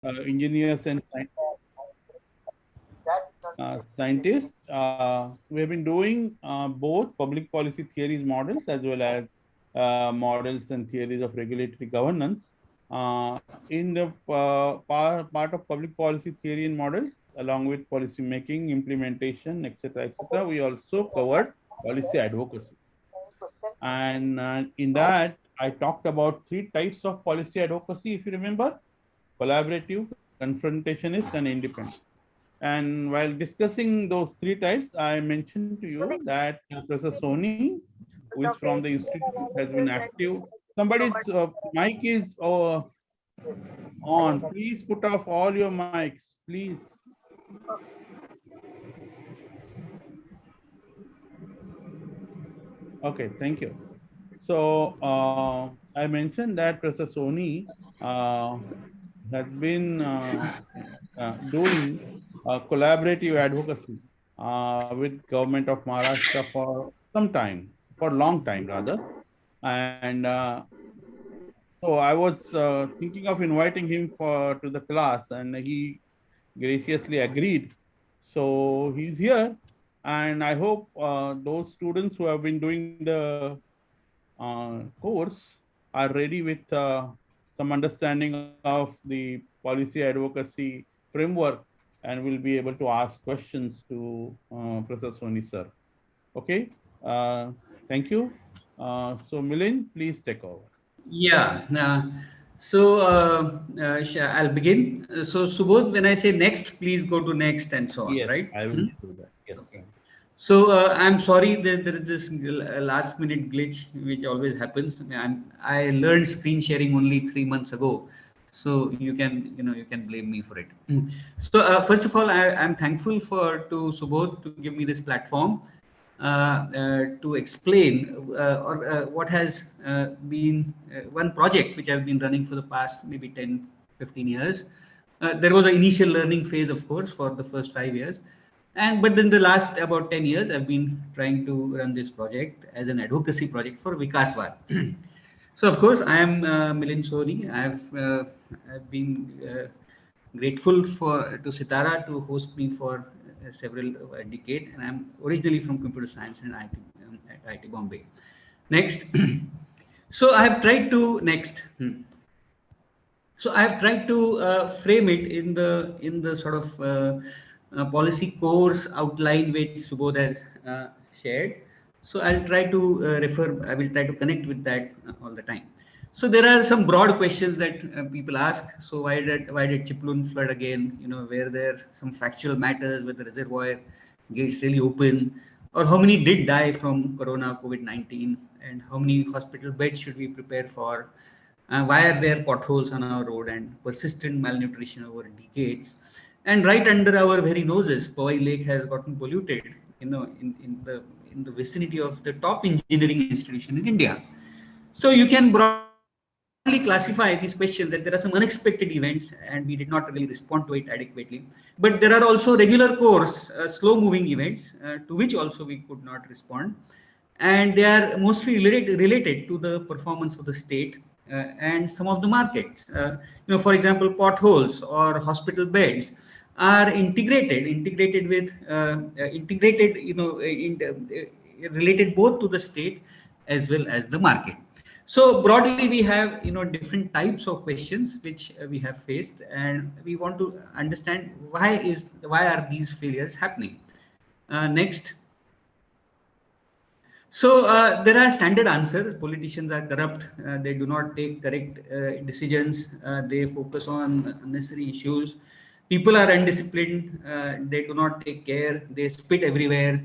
engineers and scientists. We have been doing both public policy theories models as well as models and theories of regulatory governance. In the part of public policy theory and models, along with policy making, implementation, etc., we also covered policy advocacy. And in that, I talked about three types of policy advocacy, if you remember: collaborative, confrontationist, and independent. And while discussing those three types, I mentioned to you that Professor Soni, who is from the institute, has been active. Somebody's mic is on. Please put off all your mics, please. Okay, thank you. So I mentioned that Professor Soni uh, has been doing collaborative advocacy with government of Maharashtra for some time, for a long time rather. And so I was thinking of inviting him to the class, and he graciously agreed. So he's here, and I hope those students who have been doing the course are ready with some understanding of the policy advocacy framework and will be able to ask questions to Professor Soni sir. Okay, thank you. So Milind, please take over. Yeah. I'll begin. So, Subodh, when I say next, please go to next and so on, Yes, right? I will do that. Yes. Okay. So, I'm sorry that there is this last minute glitch which always happens. I learned screen sharing only 3 months ago. So you can blame me for it. So first of all, I'm thankful to Subodh to give me this platform to explain what has been one project which I've been running for the past maybe 10, 15 years. There was an initial learning phase, of course, for the first 5 years. But then the last about 10 years, I've been trying to run this project as an advocacy project for Vikasvaad. So, of course, I am Milind Soni. I've been grateful to Sitara to host me for several decades, and I'm originally from computer science and IT, at IIT Bombay. Next, so I have tried to next. So I have tried to frame it in the sort of policy course outline which Subodh has shared. So I'll try to I will try to connect with that all the time. So there are some broad questions that people ask. So why did Chiplun flood again? Were there some factual matters where the reservoir gates really open, or how many did die from Corona COVID-19, and how many hospital beds should we prepare for? Why are there potholes on our road and persistent malnutrition over decades? And right under our very noses, Powai Lake has gotten polluted, in the vicinity of the top engineering institution in India. So you can broadly classify these questions that there are some unexpected events and we did not really respond to it adequately. But there are also regular course, slow moving events to which also we could not respond. And they are mostly related to the performance of the state and some of the markets. For example, potholes or hospital beds are integrated with integrated, related both to the state as well as the market. So broadly, we have different types of questions which we have faced, and we want to understand why are these failures happening. Next. So there are standard answers. Politicians are corrupt. They do not take correct decisions. They focus on unnecessary issues. People are undisciplined. They do not take care. They spit everywhere,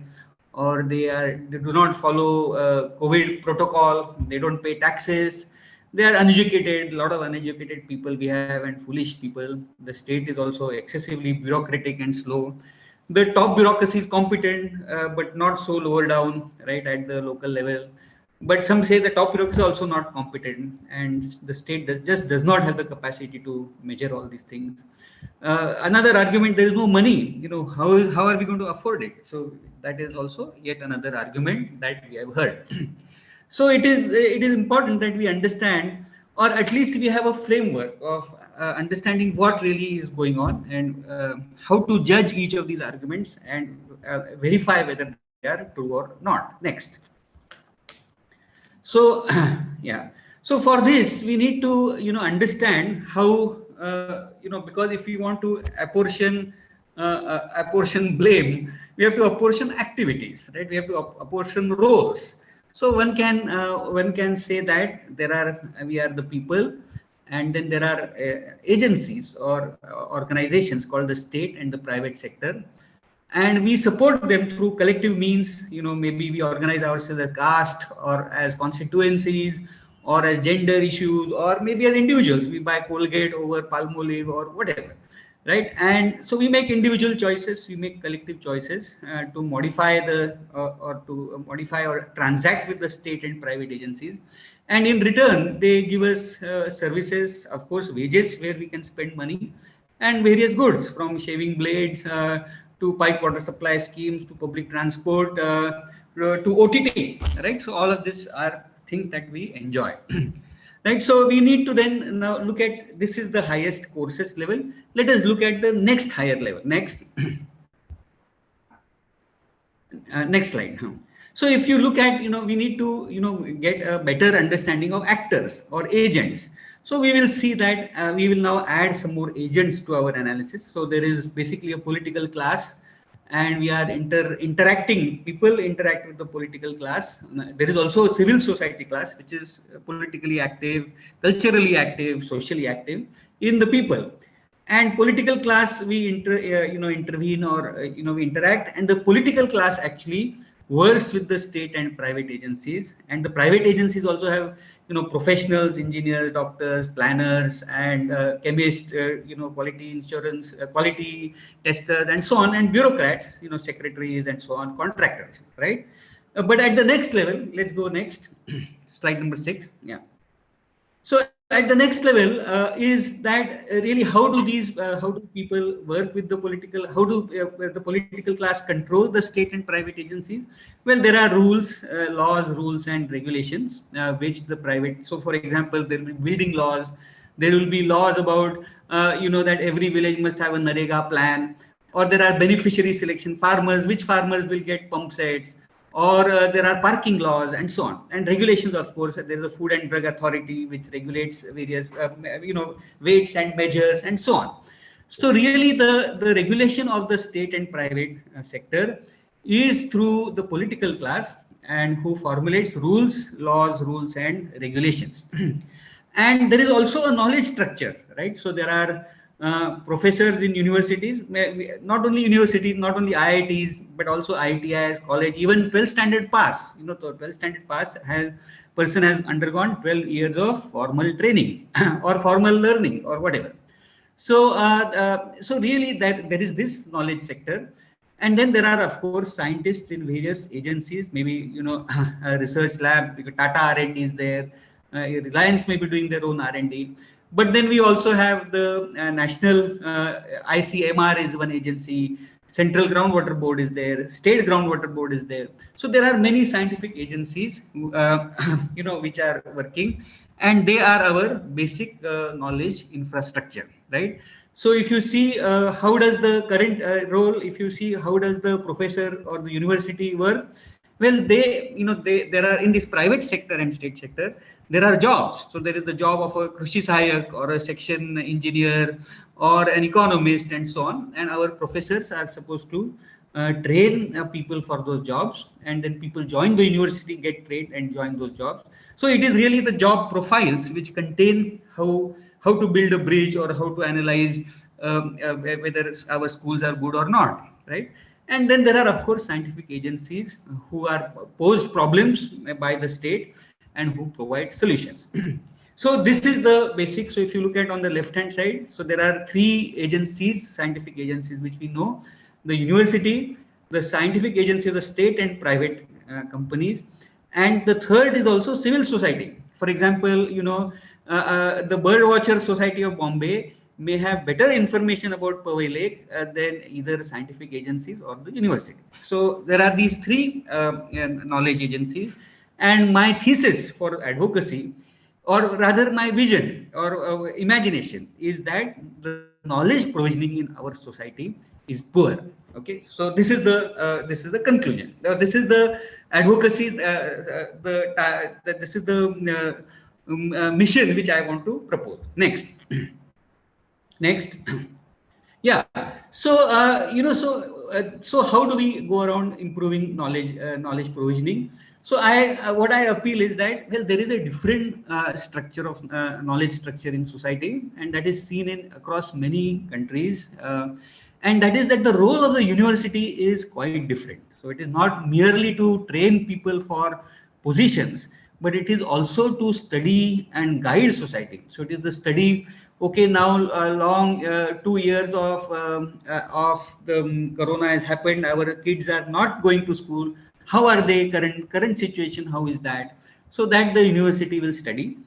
or they do not follow COVID protocol. They don't pay taxes. They are uneducated. A lot of uneducated people we have, and foolish people. The state is also excessively bureaucratic and slow. The top bureaucracy is competent, but not so lower down, right, at the local level. But some say the top bureaucracy is also not competent, and the state just does not have the capacity to measure all these things. Another argument: there is no money. How are we going to afford it? So that is also yet another argument that we have heard. So it is important that we understand, or at least we have a framework of understanding what really is going on and how to judge each of these arguments and verify whether they are true or not. Next. So yeah, so for this we need to understand how because if we want to apportion blame, we have to apportion activities, right? We have to apportion roles. So one can say that we are the people, and then there are agencies or organizations called the state and the private sector, and we support them through collective means. Maybe we organize ourselves as caste or as constituencies or as gender issues, or maybe as individuals we buy Colgate over Palmolive or whatever, right? And so we make individual choices, we make collective choices to modify or transact with the state and private agencies, and in return they give us services, of course wages where we can spend money, and various goods from shaving blades to pipe water supply schemes to public transport to OTT, right? So all of these are things that we enjoy. Right, so we need to then now look at, this is the highest courses level. Let us look at the next higher level. Next. Next slide. So if you look at, we need to, get a better understanding of actors or agents. So we will see that we will now add some more agents to our analysis. So there is basically a political class, and we are interacting. People interact with the political class. There is also a civil society class, which is politically active, culturally active, socially active in the people. And political class, we intervene, or we interact, and the political class actually works with the state and private agencies, and the private agencies also have professionals, engineers, doctors, planners, and chemists, quality insurance, quality testers, and so on, and bureaucrats, secretaries, and so on, contractors, right? But at the next level, let's go next. Slide number 6. Yeah. So at the next level is that really how do people work with the political, how do the political class control the state and private agencies? Well, there are rules, laws, rules and regulations which the private, so for example, there will be building laws, there will be laws about that every village must have a Narega plan, or there are beneficiary selection, farmers, which farmers will get pump sets, or there are parking laws and so on, and regulations. Of course, there is a Food and Drug Authority which regulates various weights and measures and so on. So really the regulation of the state and private sector is through the political class, and who formulates rules, laws, rules and regulations. And there is also a knowledge structure, right? So there are professors in universities, not only universities, not only IITs, but also IITIs, college, even 12th standard pass. 12th standard pass person has undergone 12 years of formal training or formal learning or whatever. So, so really that there is this knowledge sector. And then there are, of course, scientists in various agencies, maybe, a research lab, because Tata R&D is there, Reliance may be doing their own R&D. But then we also have the national ICMR is one agency, Central Groundwater Board is there, State Groundwater Board is there. So there are many scientific agencies, which are working, and they are our basic knowledge infrastructure, right? So if you see how does the current role, if you see how does the professor or the university work, well, there are in this private sector and state sector, there are jobs. So there is the job of a Krishi Sahayak or a section engineer or an economist and so on. And our professors are supposed to train people for those jobs, and then people join the university, get trained and join those jobs. So it is really the job profiles which contain how to build a bridge or how to analyze whether our schools are good or not, right? And then there are, of course, scientific agencies who are posed problems by the state and who provide solutions. So this is the basic. So if you look at on the left hand side, so there are 3 agencies, scientific agencies, which we know: the university, the scientific agency of the state and private companies, and the third is also civil society. For example, the Birdwatcher Society of Bombay may have better information about Powai Lake than either scientific agencies or the university. So there are these 3 knowledge agencies. And my thesis for advocacy or rather my vision or imagination is that the knowledge provisioning in our society is poor. Okay, so this is the conclusion. This is the advocacy. This is the mission which I want to propose. Next, next. Yeah. So so how do we go around improving knowledge provisioning? So what I appeal is that, well, there is a different structure of knowledge structure in society, and that is seen in across many countries, and that is that the role of the university is quite different. So it is not merely to train people for positions, but it is also to study and guide society. So it is the study. Okay, now long 2 years of the corona has happened. Our kids are not going to school. How are they? Current situation, how is that? So that the university will study.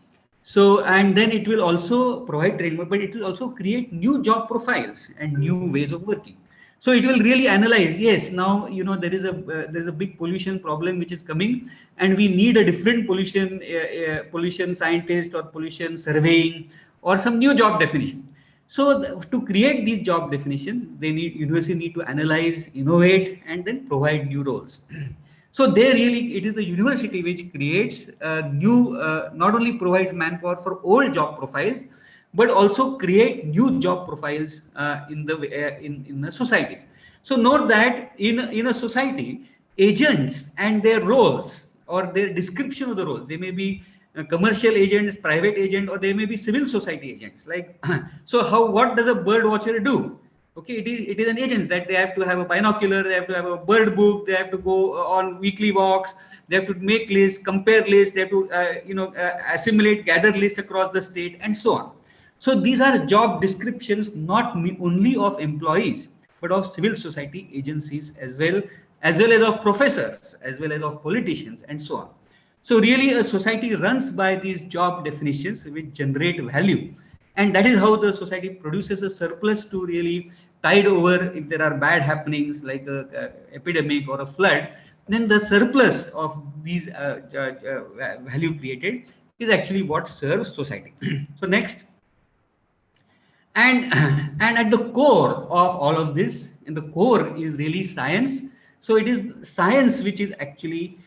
So, and then it will also provide training, but it will also create new job profiles and new ways of working. So it will really analyze, yes, now there is a big pollution problem which is coming, and we need a different pollution scientist or pollution surveying or some new job definition. So to create these job definitions, university need to analyze, innovate, and then provide new roles. So they really, it is the university which creates new, not only provides manpower for old job profiles, but also create new job profiles in the society. So note that in a society, agents and their roles or their description of the role, they may be commercial agents, private agent, or they may be civil society agents. Like, so what does a bird watcher do? Okay, it is an agent that they have to have a binocular, they have to have a bird book, they have to go on weekly walks, they have to make lists, compare lists, they have to assimilate, gather lists across the state, and so on. So these are job descriptions not only of employees, but of civil society agencies as well as of professors, as well as of politicians, and so on. So really, a society runs by these job definitions which generate value, and that is how the society produces a surplus to really tide over if there are bad happenings like a epidemic or a flood. Then the surplus of these value created is actually what serves society. So next, and and at the core of all of this, and the core is really science. So it is science which is actually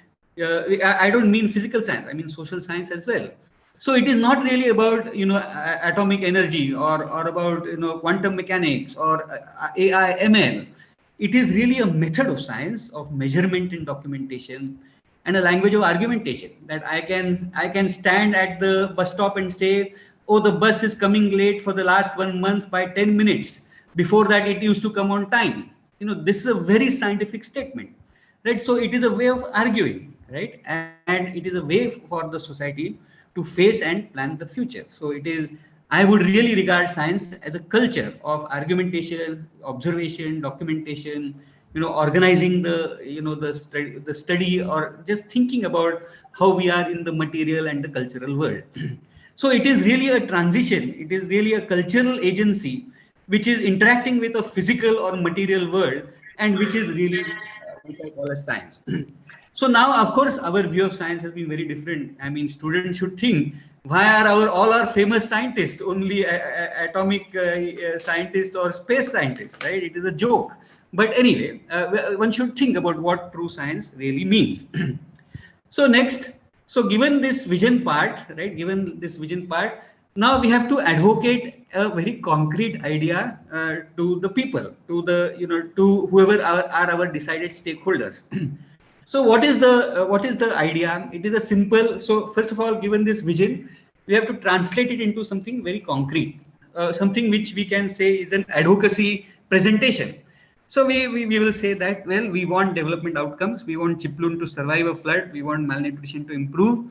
I don't mean physical science, I mean social science as well. So it is not really about atomic energy or about quantum mechanics or AI ML. It is really a method of science of measurement and documentation, and a language of argumentation, that I can stand at the bus stop and say, oh, the bus is coming late for the last 1 month by 10 minutes. Before that, it used to come on time. This is a very scientific statement, right? So it is a way of arguing, right? And it is a way for the society to face and plan the future. So it is, I would really regard science as a culture of argumentation, observation, documentation, organizing the study, or just thinking about how we are in the material and the cultural world. So it is really a transition. It is really a cultural agency which is interacting with a physical or material world, and which is really which I call as science. So now, of course, our view of science has been very different. I mean, students should think, why are all our famous scientists only atomic scientists or space scientists, right? It is a joke. But anyway, one should think about what true science really means. So next, so given this vision part, right? Given this vision part, now we have to advocate a very concrete idea to the people, to the to whoever are our decided stakeholders. So what is the idea? It is a simple. So first of all, given this vision, we have to translate it into something very concrete, something which we can say is an advocacy presentation. So we will say that, well, we want development outcomes. We want Chiplun to survive a flood. We want malnutrition to improve.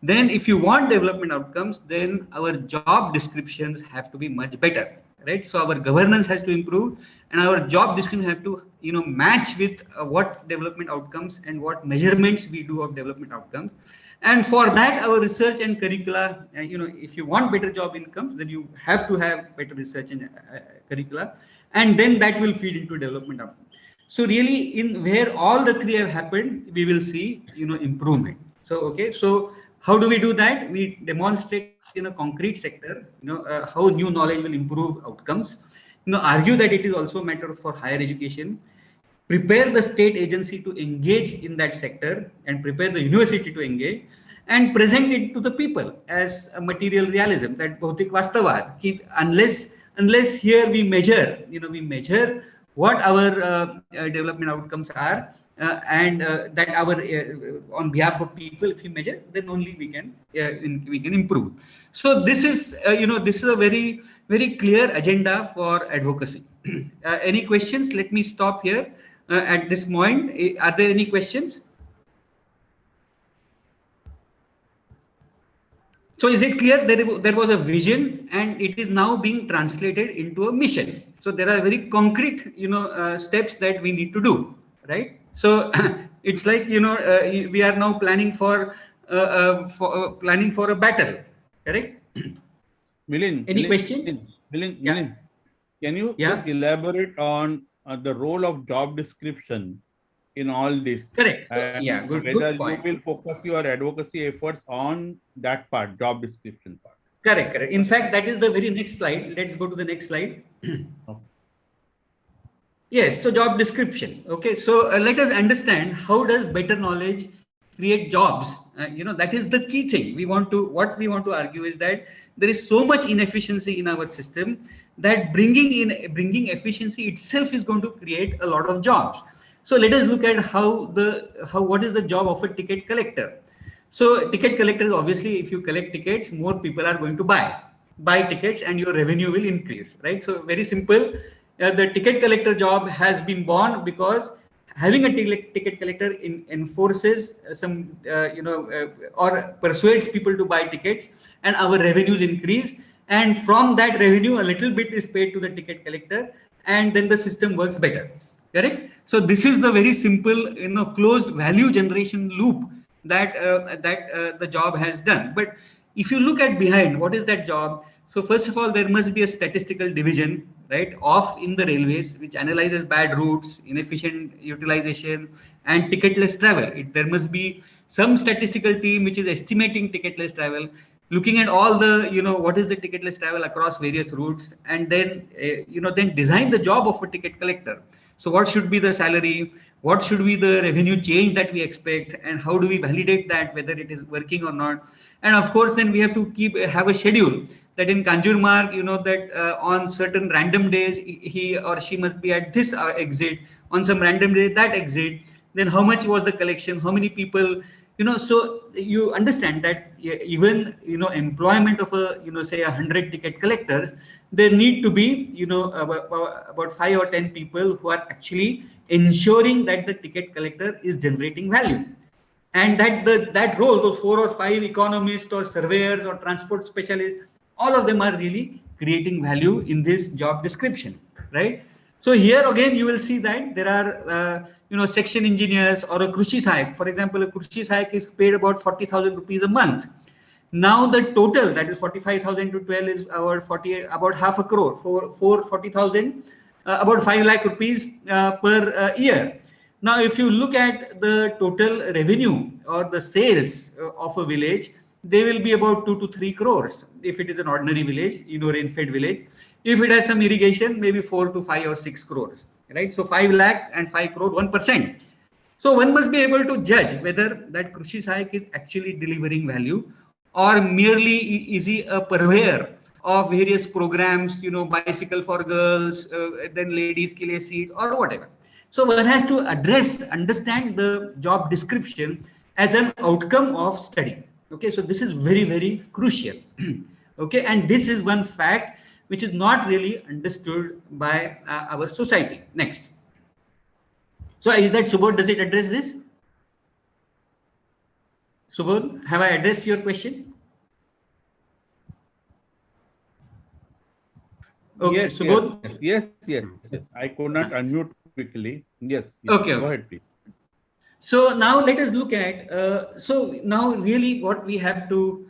Then if you want development outcomes, then our job descriptions have to be much better, right? So our governance has to improve, and our job description have to match with what development outcomes and what measurements we do of development outcomes. And for that, our research and curricula, if you want better job incomes, then you have to have better research and curricula, and then that will feed into development outcomes. So really, in where all the three have happened, we will see improvement. So okay, so How do we do that? We demonstrate in a concrete sector, how new knowledge will improve outcomes. Argue that it is also a matter for higher education. Prepare the state agency to engage in that sector and prepare the university to engage, and present it to the people as a material realism, that bhautik vastavad. Unless here we measure what our development outcomes are, and that our on behalf of people, if we measure, then only we can improve. So this is a very clear agenda for advocacy. Any questions? Let me stop here at this point. Are there any questions? So is it clear that there was a vision and it is now being translated into a mission? So there are very concrete, steps that we need to do, right? So it's like, we are now planning for a battle, correct? Milind, Any questions? Milind, can you Yeah. just elaborate on the role of job description in all this? Correct. And Yeah, good whether point. you will focus your advocacy efforts on that part, job description part. Correct. In fact, that is the very next slide. Let's go to the next slide. Okay. Yes, so job description. Okay, so let us understand how does better knowledge create jobs. That is the key thing. What we want to argue is that there is so much inefficiency in our system that bringing efficiency itself is going to create a lot of jobs. So let us look at what is the job of a ticket collector. So ticket collector is obviously, if you collect tickets, more people are going to buy tickets and your revenue will increase, right? So very simple. The ticket collector job has been born because having a ticket collector enforces some, or persuades people to buy tickets, and our revenues increase. And from that revenue, a little bit is paid to the ticket collector, and then the system works better. Correct? So this is the very simple, closed value generation loop that the job has done. But if you look at behind, what is that job? So first of all, there must be a statistical division, right, in the railways, which analyzes bad routes, inefficient utilization, and ticketless travel. There must be some statistical team which is estimating ticketless travel, looking at all the, what is the ticketless travel across various routes, and then, then design the job of a ticket collector. So what should be the salary? What should be the revenue change that we expect? And how do we validate that, whether it is working or not? And of course, then we have to have a schedule that in Kanjurmarg, that on certain random days, he or she must be at this exit, on some random day, that exit. Then how much was the collection? How many people? So you understand that even, employment of say 100 ticket collectors, there need to be, about 5 or 10 people who are actually ensuring that the ticket collector is generating value. And that role, those 4 or 5 economists or surveyors or transport specialists, all of them are really creating value in this job description, right? So here again, you will see that there are, section engineers or a Krushi Sahayak. For example, a Krushi Sahayak is paid about 40,000 rupees a month. Now the total, that is 45,000 to 12, is about half a crore, for 40,000, about 5 lakh rupees per year. Now, if you look at the total revenue or the sales of a village, they will be about 2 to 3 crores if it is an ordinary village, rain-fed village. If it has some irrigation, maybe 4 to 5 or 6 crores, right? So 5 lakh and 5 crore, 1%. So one must be able to judge whether that Krushi Sahayak is actually delivering value, or merely is he a purveyor of various programs, bicycle for girls, then ladies ke liye seat, or whatever. So one has to understand the job description as an outcome of study. Okay, so this is very crucial. Okay, and this is one fact which is not really understood by our society. Next. So is that Subodh? Does it address this? Subodh, have I addressed your question? Okay, Yes, Subodh. yes. I could not unmute quickly. Yes. Okay. Go ahead, please. So now let us look at. So now really, what we have to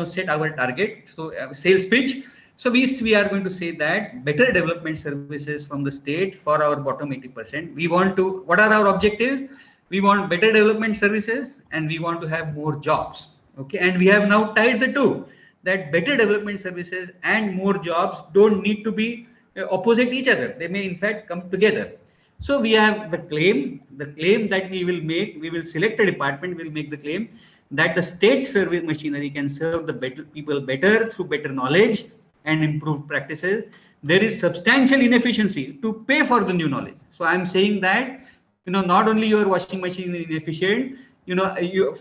set our target. So sales pitch. So we are going to say that better development services from the state for our bottom 80%. We want to. What are our objectives? We want better development services and we want to have more jobs. Okay, and we have now tied the two, that better development services and more jobs don't need to be opposite each other. They may in fact come together. So we have the claim that we will make, we will select a department, we will make the claim that the state service machinery can serve the better people better through better knowledge and improved practices. There is substantial inefficiency to pay for the new knowledge. So I'm saying that, not only your washing machine is inefficient,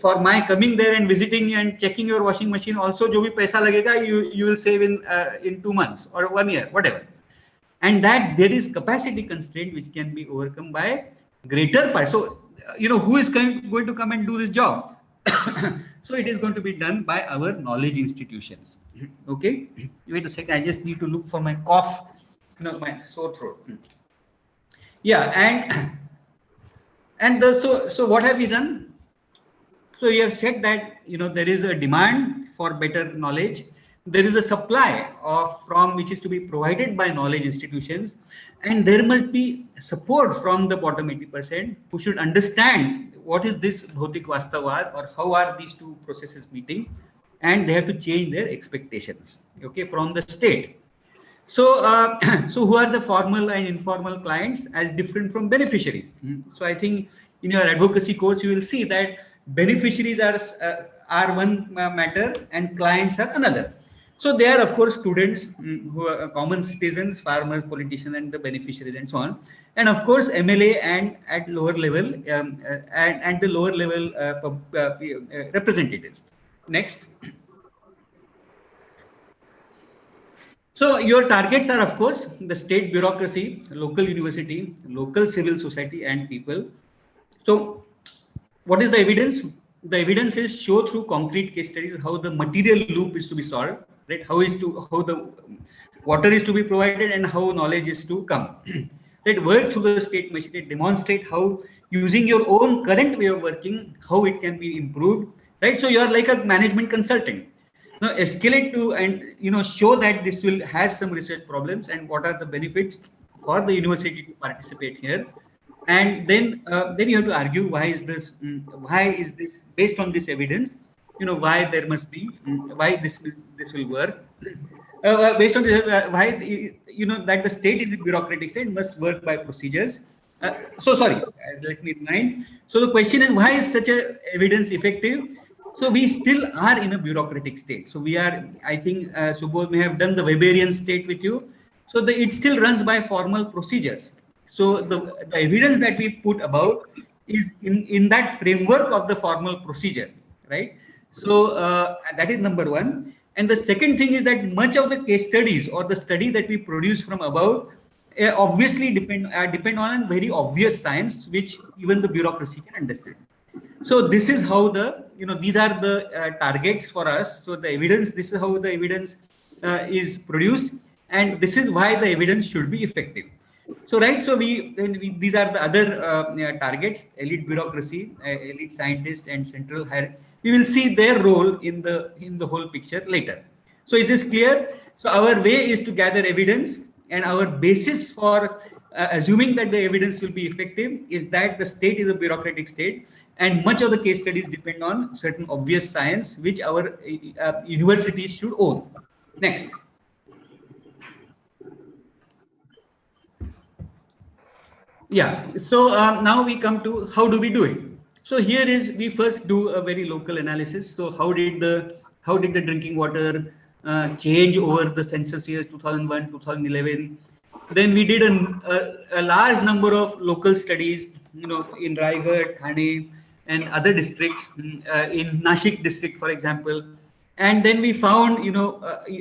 for my coming there and visiting and checking your washing machine also, jo bhi paisa lagega, you will save in 2 months or 1 year, whatever. And that there is capacity constraint which can be overcome by greater part. So, who is going to come and do this job? So it is going to be done by our knowledge institutions. Okay, wait a second. I just need to look for my cough, my sore throat. Yeah, so what have we done? So we have said that there is a demand for better knowledge. There is a supply from which is to be provided by knowledge institutions, and there must be support from the bottom 80% who should understand what is this Bhautik Vastavvad, or how are these two processes meeting, and they have to change their expectations, okay, from the state. So, so who are the formal and informal clients as different from beneficiaries? So I think in your advocacy course, you will see that beneficiaries are one matter and clients are another. So they are, of course, students who are common citizens, farmers, politicians, and the beneficiaries, and so on. And of course, MLA and at lower level and the lower level representatives. Next. So your targets are, of course, the state bureaucracy, local university, local civil society, and people. So what is the evidence? The evidence is show through concrete case studies how the material loop is to be solved, right? How the water is to be provided and how knowledge is to come. Right? Work through the state machinery, demonstrate how using your own current way of working, how it can be improved. Right? So you are like a management consultant. Now escalate to and show that this has some research problems and what are the benefits for the university to participate here. And then you have to argue why is this based on this evidence, why there must be why this will work based on this, why that the state is a bureaucratic state, must work by procedures. So sorry, let me remind. So the question is, why is such a evidence effective? So we still are in a bureaucratic state. So we are, I think Subodh may have done the Weberian state with you. So it still runs by formal procedures. So the evidence that we put about is in that framework of the formal procedure, right? So that is number one. And the second thing is that much of the case studies or the study that we produce from above obviously depend on very obvious science, which even the bureaucracy can understand. So this is how these are the targets for us. So the evidence, this is how the evidence is produced, and this is why the evidence should be effective. So right, so these are the other targets: elite bureaucracy, elite scientists, and central hierarchy. We will see their role in the whole picture later. So is this clear? So our way is to gather evidence, and our basis for assuming that the evidence will be effective is that the state is a bureaucratic state, and much of the case studies depend on certain obvious science which our universities should own. Next. Yeah, so now we come to how do we do it. So here is, we first do a very local analysis. So how did the drinking water change over the census years 2001, 2011? Then we did a large number of local studies, in Raigad, Thane, and other districts, in Nashik district, for example. And then we found,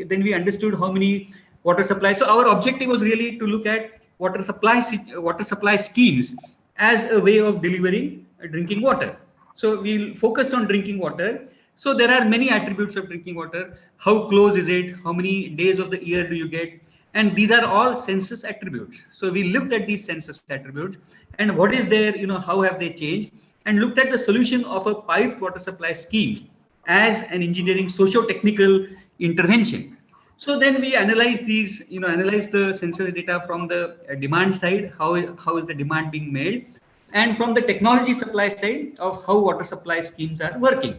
then we understood how many water supplies. So our objective was really to look at water supply schemes as a way of delivering drinking water. So we focused on drinking water. So there are many attributes of drinking water. How close is it? How many days of the year do you get? And these are all census attributes. So we looked at these census attributes and what is there, how have they changed, and looked at the solution of a piped water supply scheme as an engineering socio-technical intervention. So then we analyze these, analyze the census data from the demand side. How is the demand being made? and from the technology supply side of how water supply schemes are working.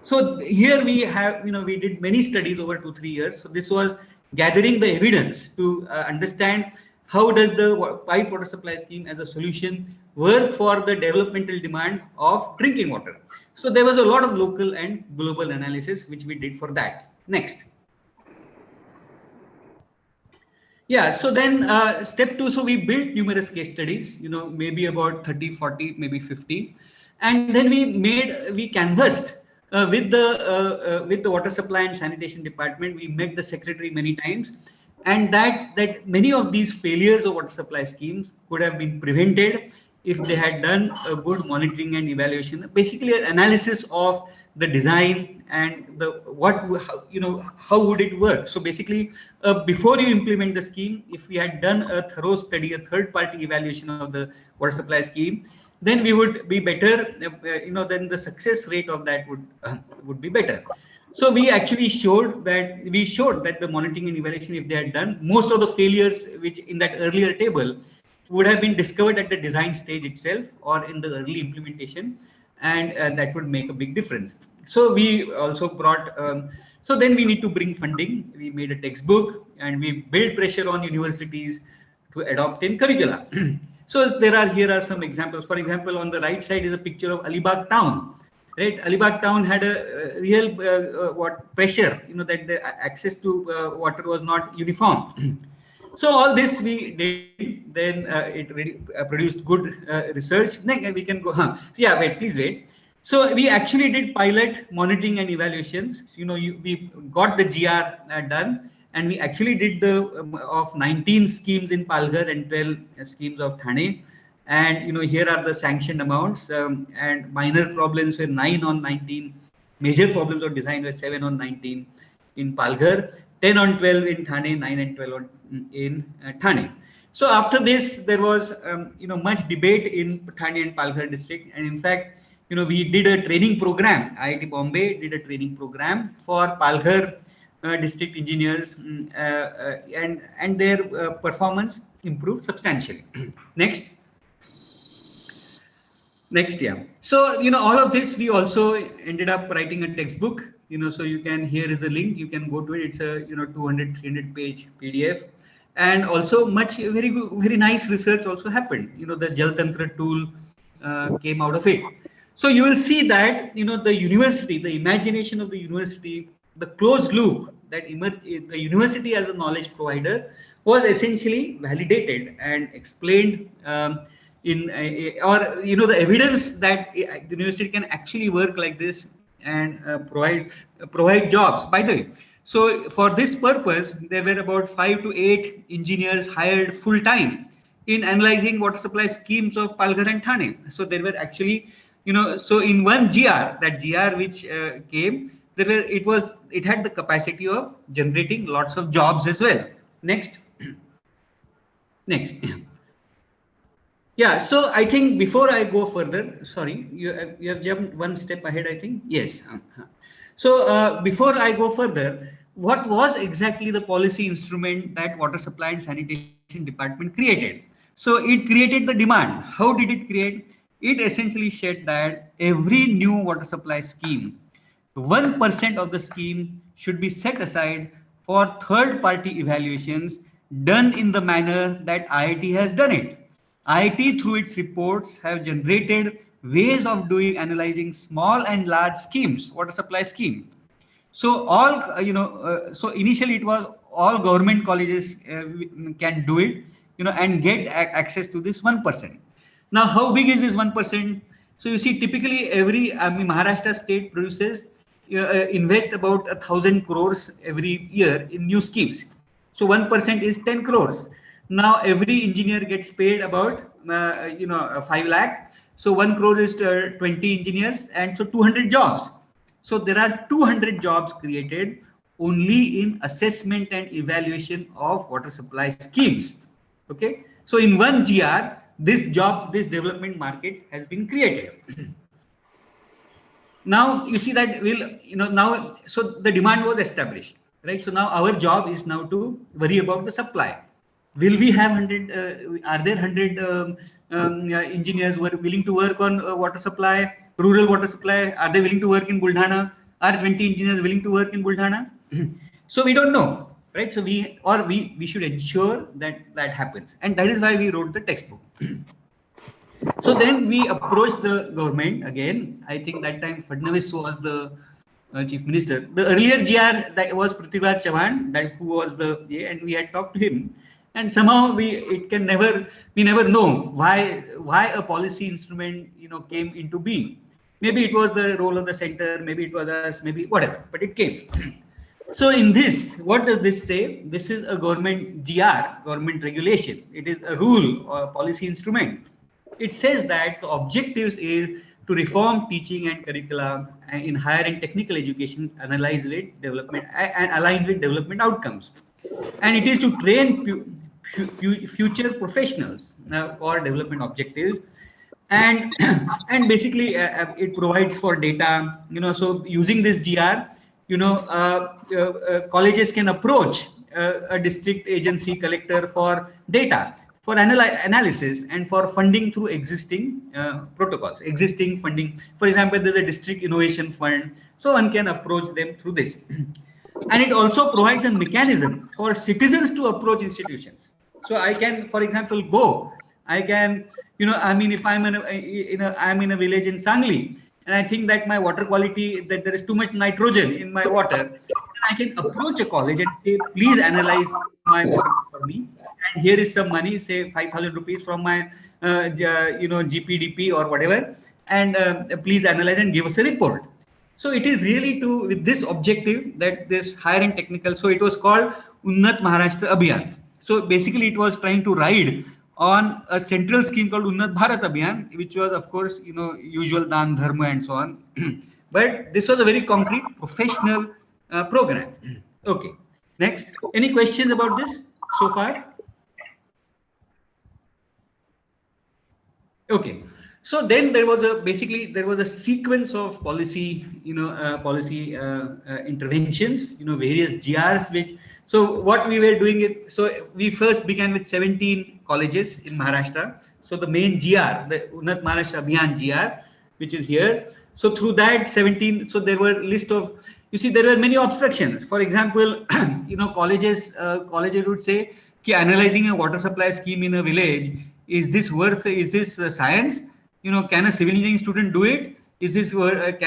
So here we have, we did many studies over 2 3 years. So this was gathering the evidence to understand how does the pipe water supply scheme as a solution work for the developmental demand of drinking water. So there was a lot of local and global analysis which we did for that. Next. Yeah, so then step two, so we built numerous case studies, maybe about 30, 40, maybe 50. And then we canvassed with the water supply and sanitation department. We met the secretary many times, and that many of these failures of water supply schemes could have been prevented if they had done a good monitoring and evaluation, basically an analysis of the design and the how would it work. So basically, before you implement the scheme, if we had done a thorough study, a third party evaluation of the water supply scheme, then we would be better, then the success rate of that would be better. So we showed that the monitoring and evaluation, if they had done, most of the failures which in that earlier table would have been discovered at the design stage itself or in the early implementation, and that would make a big difference. So we also brought, so then we need to bring funding. We made a textbook and we built pressure on universities to adopt in curricula. So here are some examples. For example, on the right side is a picture of Alibag town. Right, Alibag town had a real pressure, that the access to water was not uniform. So all this we did, then it really produced good research. Then we can go. So yeah, wait, please wait. So we actually did pilot monitoring and evaluations. We got the GR done, and we actually did the of 19 schemes in Palghar and 12 schemes of Thane. And here are the sanctioned amounts, and minor problems were 9 on 19, major problems of design were 7 on 19 in Palghar, 10 on 12 in Thane, 9 and 12 in Thane. So after this, there was much debate in Thane and Palghar district, and in fact, we did a training program. IIT Bombay did a training program for Palghar district engineers, and their performance improved substantially. Next. Yeah. So all of this, we also ended up writing a textbook. So you can, here is the link, you can go to it. It's a 200-300 page PDF, and also very good, very nice research also happened. The Jal Tantra tool came out of it. So you will see that the university, the imagination of the university, the closed loop that emerged, the university as a knowledge provider, was essentially validated and explained the evidence that the university can actually work like this and provide jobs. By the way, so for this purpose, there were about 5 to 8 engineers hired full time in analyzing water supply schemes of Palghar and Thane. So there were actually, so in one GR, that GR which came, it had the capacity of generating lots of jobs as well. Next. Next. Yeah, so I think before I go further, sorry, you have jumped one step ahead, I think. Yes. So before I go further, what was exactly the policy instrument that Water Supply and Sanitation Department created? So it created the demand. How did it create? It essentially said that every new water supply scheme, 1% of the scheme should be set aside for third-party evaluations done in the manner that IIT has done it. IIT, through its reports, have generated ways of analyzing small and large schemes, water supply scheme. So so initially it was all government colleges can do it, and get access to this 1%. Now, how big is this 1%? So you see, typically Maharashtra state produces invest about 1,000 crores every year in new schemes. So 1% is 10 crores. Now every engineer gets paid about 5 lakh. So 1 crore is 20 engineers, and so 200 jobs. So there are 200 jobs created only in assessment and evaluation of water supply schemes. Okay. So in one GR, this development market has been created. Now you see that so the demand was established, right? So now our job is now to worry about the supply. Will we have 100? Are there 100 engineers who are willing to work on water supply, rural water supply? Are they willing to work in Buldhana? Are 20 engineers willing to work in Buldhana? So we don't know, right? So we should ensure that that happens, and that is why we wrote the textbook. So then we approached the government again. I think that time Fadnavis was the chief minister. The earlier GR that was Prithviraj Chauhan, that who was the, yeah, and we had talked to him, and somehow we never know why a policy instrument came into being. Maybe it was the role of the center, maybe it was us, maybe whatever, but it came. So in this, what does this say? This is a government GR, government regulation. It is a rule or policy instrument. It says that the objectives is to reform teaching and curricula in higher and technical education, analyze with development and align with development outcomes. And it is to train future professionals for development objectives, and and basically it provides for data. So using this GR, colleges can approach a district agency collector for data, for analysis, and for funding through existing protocols, existing funding. For example, there's a district innovation fund, so one can approach them through this. And it also provides a mechanism for citizens to approach institutions. So I can, for example, I can, I mean, if I'm I'm in a village in Sangli, and I think that my water quality, that there is too much nitrogen in my water, I can approach a college and say, please analyze my water for me. And here is some money, say 5,000 rupees from my, GPDP or whatever, and please analyze and give us a report. So it is really with this objective that this higher and technical. So it was called Unnat Maharashtra Abhiyan. So basically, it was trying to ride on a central scheme called Unnat Bharat Abhiyan, which was, of course, usual Dan Dharma and so on. But this was a very concrete professional program. Okay. Next. Any questions about this so far? Okay. So then there was a sequence of policy, interventions, various GRs, so what we were doing so we first began with 17 colleges in Maharashtra. So the main GR, the Unnat Maharashtra Abhiyan GR, which is here. So through that 17, so there were list of, there were many obstructions. For example, colleges would say, analyzing a water supply scheme in a village, is this science? Can a civil engineering student do it? Is this what will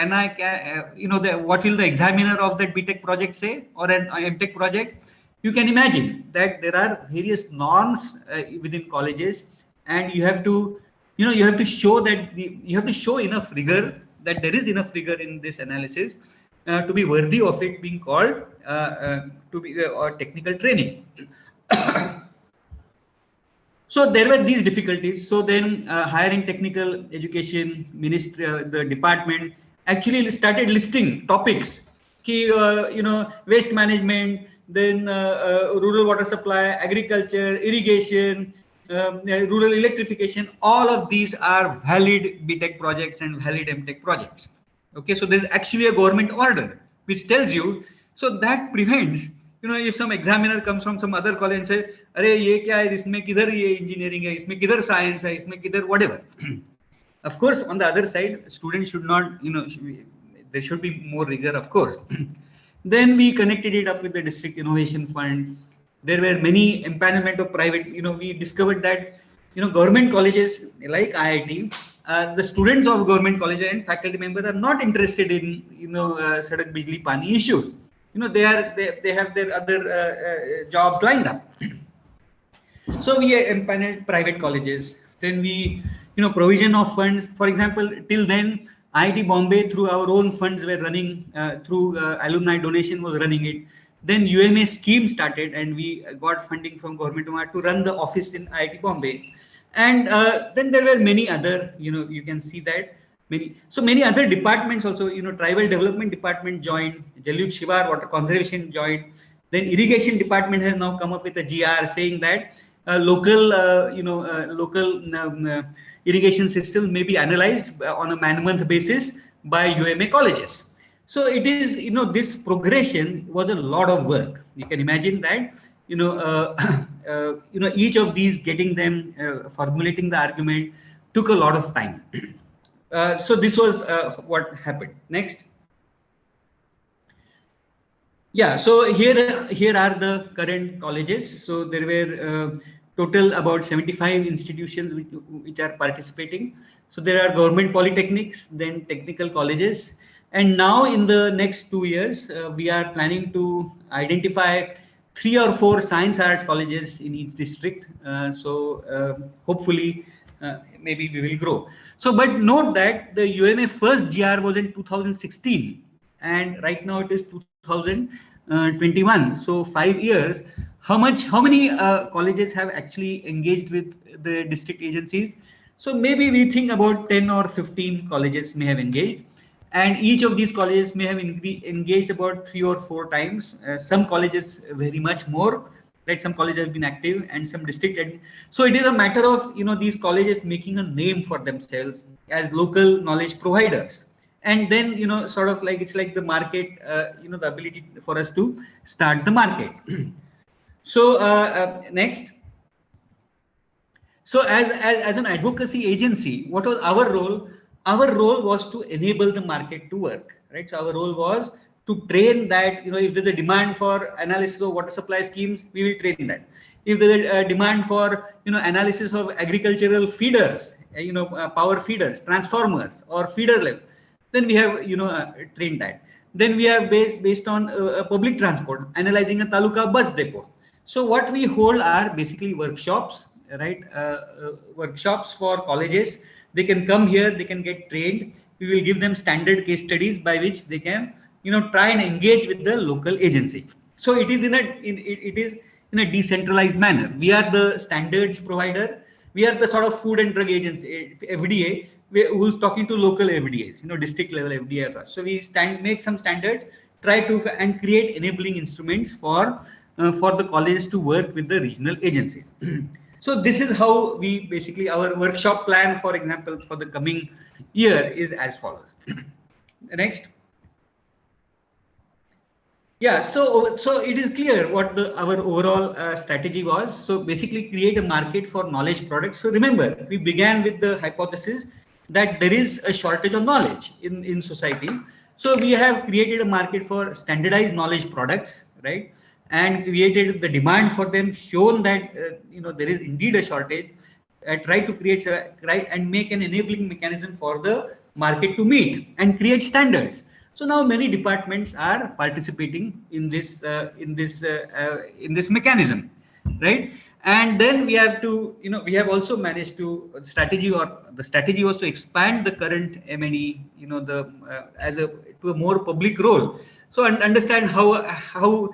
the examiner of that BTech project say, or an MTech project? You can imagine that there are various norms within colleges, and you have to show that you have to show enough rigor, that there is enough rigor in this analysis to be worthy of it being called or technical training. So there were these difficulties. So then higher and technical education ministry, the department actually started listing topics, waste management, then rural water supply, agriculture, irrigation, rural electrification. All of these are valid BTech projects and valid MTech projects. Okay, so there's actually a government order which tells you, so that prevents, if some examiner comes from some other college and say, "Arey, ye kya hai? Isme kidhar ye engineering hai? Isme kidhar science hai? Isme kidhar whatever." Of course, on the other side, students should not, there should be more rigor, of course. Then we connected it up with the district innovation fund. There were many empanelment of private. We discovered that government colleges like IIT, the students of government colleges and faculty members are not interested in sadak bijli pani issues. They have their other jobs lined up. So we empaneled private colleges. Then we, provision of funds. For example, till then, IIT Bombay through our own funds were running, through alumni donation was running it. Then UMA scheme started, and we got funding from government to run the office in IIT Bombay. And then there were many other, you can see that many other departments also, tribal development department joined, Jaluk Shivar water conservation joined. Then irrigation department has now come up with a GR saying that local irrigation systems may be analyzed on a man-month basis by UMA colleges. So it is, this progression was a lot of work. You can imagine that, each of these, getting them formulating the argument took a lot of time. So this was what happened. Next. Yeah, so here are the current colleges. So there were total about 75 institutions which are participating. So there are government polytechnics, then technical colleges, and now in the next 2 years we are planning to identify 3 or 4 science arts colleges in each district. Hopefully maybe we will grow. So but note that the UMA first GR was in 2016, and right now it is 2021. So 5 years. How many colleges have actually engaged with the district agencies? So maybe we think about 10 or 15 colleges may have engaged, and each of these colleges may have engaged about 3 or 4 times. Some colleges very much more, right? Some colleges have been active, and some district. So it is a matter of these colleges making a name for themselves as local knowledge providers, and then sort of like it's like the market, the ability for us to start the market. So next. So as an advocacy agency, what was our role? Our role was to enable the market to work, right? So our role was to train that, if there's a demand for analysis of water supply schemes, we will train that. If there's a demand for, analysis of agricultural feeders, power feeders, transformers, or feeder level, then we have, trained that. Then we have based on public transport, analyzing a taluka bus depot. So what we hold are basically workshops, right? Workshops for colleges. They can come here, they can get trained. We will give them standard case studies by which they can, try and engage with the local agency. So it is it is in a decentralized manner. We are the standards provider. We are the sort of food and drug agency, FDA, who's talking to local FDAs, district level FDA. So we make some standards, try to and create enabling instruments for the colleges to work with the regional agencies. So this is how we basically, our workshop plan, for example, for the coming year is as follows. Next. Yeah, so it is clear what our overall strategy was. So basically create a market for knowledge products. So remember, we began with the hypothesis that there is a shortage of knowledge in society. So we have created a market for standardized knowledge products, right? And created the demand for them, shown that there is indeed a shortage, try to create and make an enabling mechanism for the market to meet and create standards. So now many departments are participating in this mechanism, right? And then we have to, we have also managed to the strategy was to expand the current M&E, to a more public role. So understand how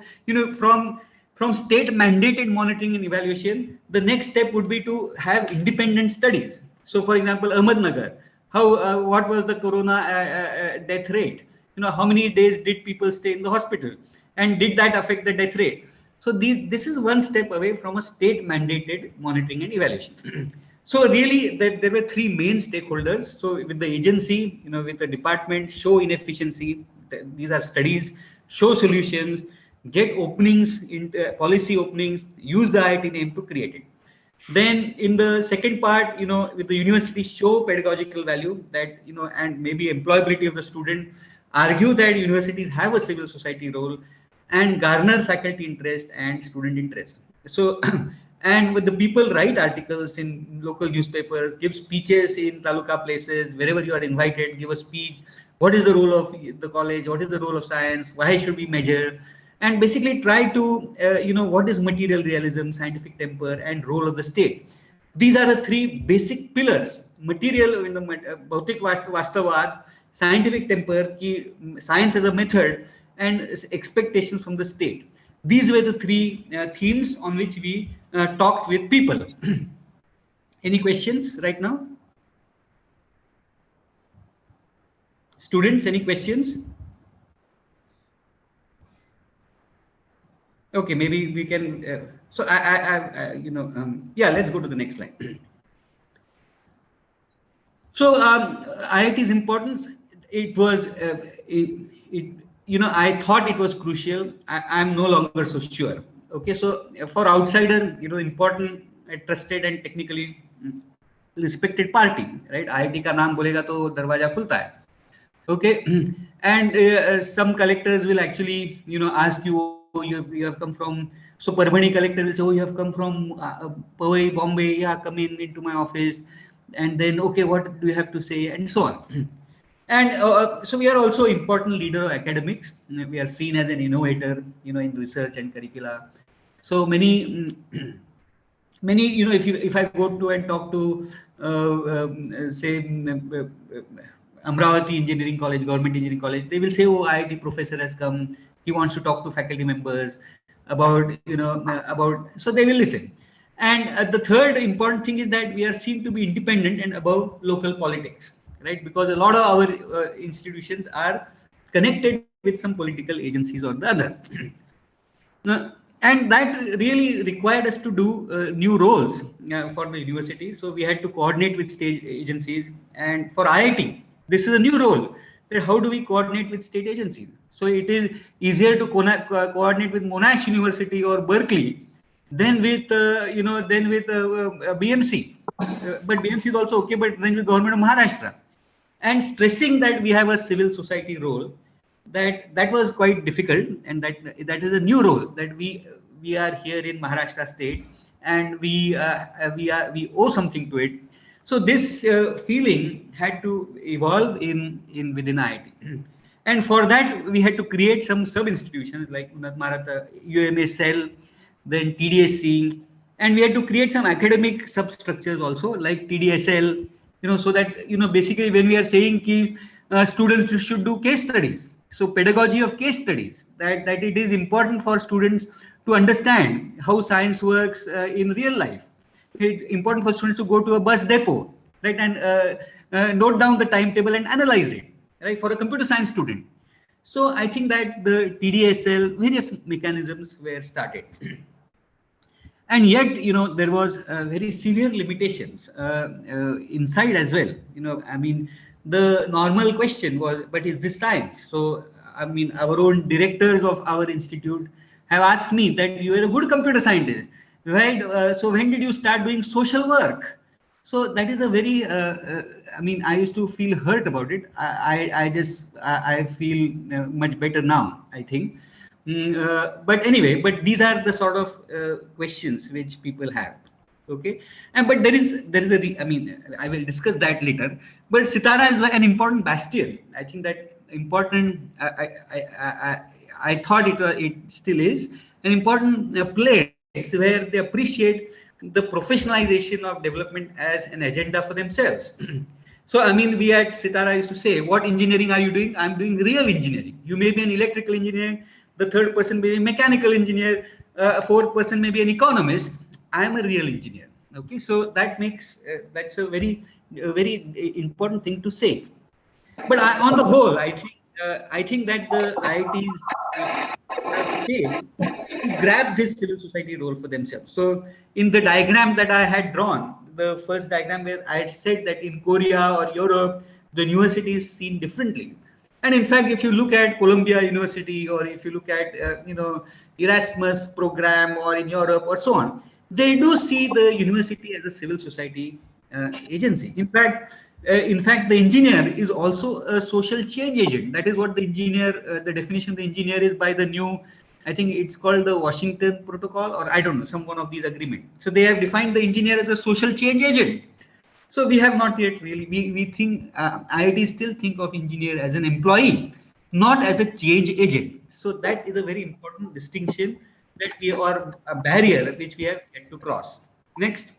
from state mandated monitoring and evaluation, the next step would be to have independent studies. So for example, Ahmednagar, what was the corona death rate? How many days did people stay in the hospital, and did that affect the death rate? So this is one step away from a state mandated monitoring and evaluation. So really there were 3 main stakeholders. So with the agency, with the department, show inefficiency. These are studies, show solutions, get openings in policy openings, use the IIT name to create it. Then in the second part, with the university, show pedagogical value, that, and maybe employability of the student, argue that universities have a civil society role, and garner faculty interest and student interest. So and with the people write articles in local newspapers, give speeches in taluka places, wherever you are invited, give a speech. What is the role of the college? What is the role of science? Why should we measure? And basically try to, what is material realism, scientific temper, and role of the state. These are the 3 basic pillars: material, bhautik vastavavad, scientific temper, science as a method, and expectations from the state. These were the 3 themes on which we talked with people. Any questions right now? Students, any questions? Okay, maybe we can. So yeah, let's go to the next slide. So IIT's importance. It was I thought it was crucial. I'm no longer so sure. Okay, so for outsider, important, trusted and technically respected party, right? IIT का नाम बोलेगा तो दरवाजा खुलता है. Okay, and some collectors will actually, ask you, oh, you have come from. So Parmani collector will say, oh, you have come from Powai, Bombay, yeah, come into my office, and then okay, what do you have to say, and so on. And so we are also important leader of academics. We are seen as an innovator, in research and curricula. So many, many, if I go to and talk to say Amravati Engineering College, Government Engineering College, they will say, oh, IIT professor has come, he wants to talk to faculty members about, about, so they will listen. And the third important thing is that we are seen to be independent and above local politics, right? Because a lot of our institutions are connected with some political agencies or the other. And that really required us to do new roles for the university. So we had to coordinate with state agencies. And for IIT, this is a new role. That how do we coordinate with state agencies? So it is easier to coordinate with Monash University or Berkeley than with BMC. But BMC is also okay, but then with government of Maharashtra. And stressing that we have a civil society role, that was quite difficult, and that is a new role that we are here in Maharashtra state, and we owe something to it. So this feeling had to evolve in within IIT. And for that we had to create some sub institutions like Maratha, UMA cell, then TDSC, and we had to create some academic substructures also like TDSL, so that basically when we are saying ki students should do case studies, so pedagogy of case studies, that it is important for students to understand how science works in real life. It's important for students to go to a bus depot, right, and note down the timetable and analyze it, right, for a computer science student. So I think that the TDSL, various mechanisms were started. And yet, there was very severe limitations inside as well. I mean, the normal question was, but is this science? So I mean, our own directors of our institute have asked me that you are a good computer scientist, right? So when did you start doing social work? So that is a very I mean, I used to feel hurt about it. I feel much better now, I think. But anyway, but these are the sort of questions which people have. Okay, and but there is I mean, I will discuss that later. But Sitara is an important bastion. I think that important. I thought it still is an important place where they appreciate the professionalization of development as an agenda for themselves. So I mean, we at Sitara used to say, what engineering are you doing? I'm doing real engineering. You may be an electrical engineer, the third person may be a mechanical engineer, a fourth person may be an economist. I am a real engineer. Okay, so that makes that's a very important thing to say. But on the whole, I think that the IITs have failed to grab this civil society role for themselves. So in the diagram that I had drawn, the first diagram where I said that in Korea or Europe, the university is seen differently. And in fact, if you look at Columbia University, or if you look at Erasmus program, or in Europe or so on, they do see the university as a civil society agency. In fact, the engineer is also a social change agent. That is what the engineer, the definition of the engineer is by the new, I think it's called the Washington Protocol, or I don't know, some one of these agreements. So they have defined the engineer as a social change agent. So we have not yet really, we think, IIT still think of engineer as an employee, not as a change agent. So that is a very important distinction that we, or a barrier which we have yet to cross. Next.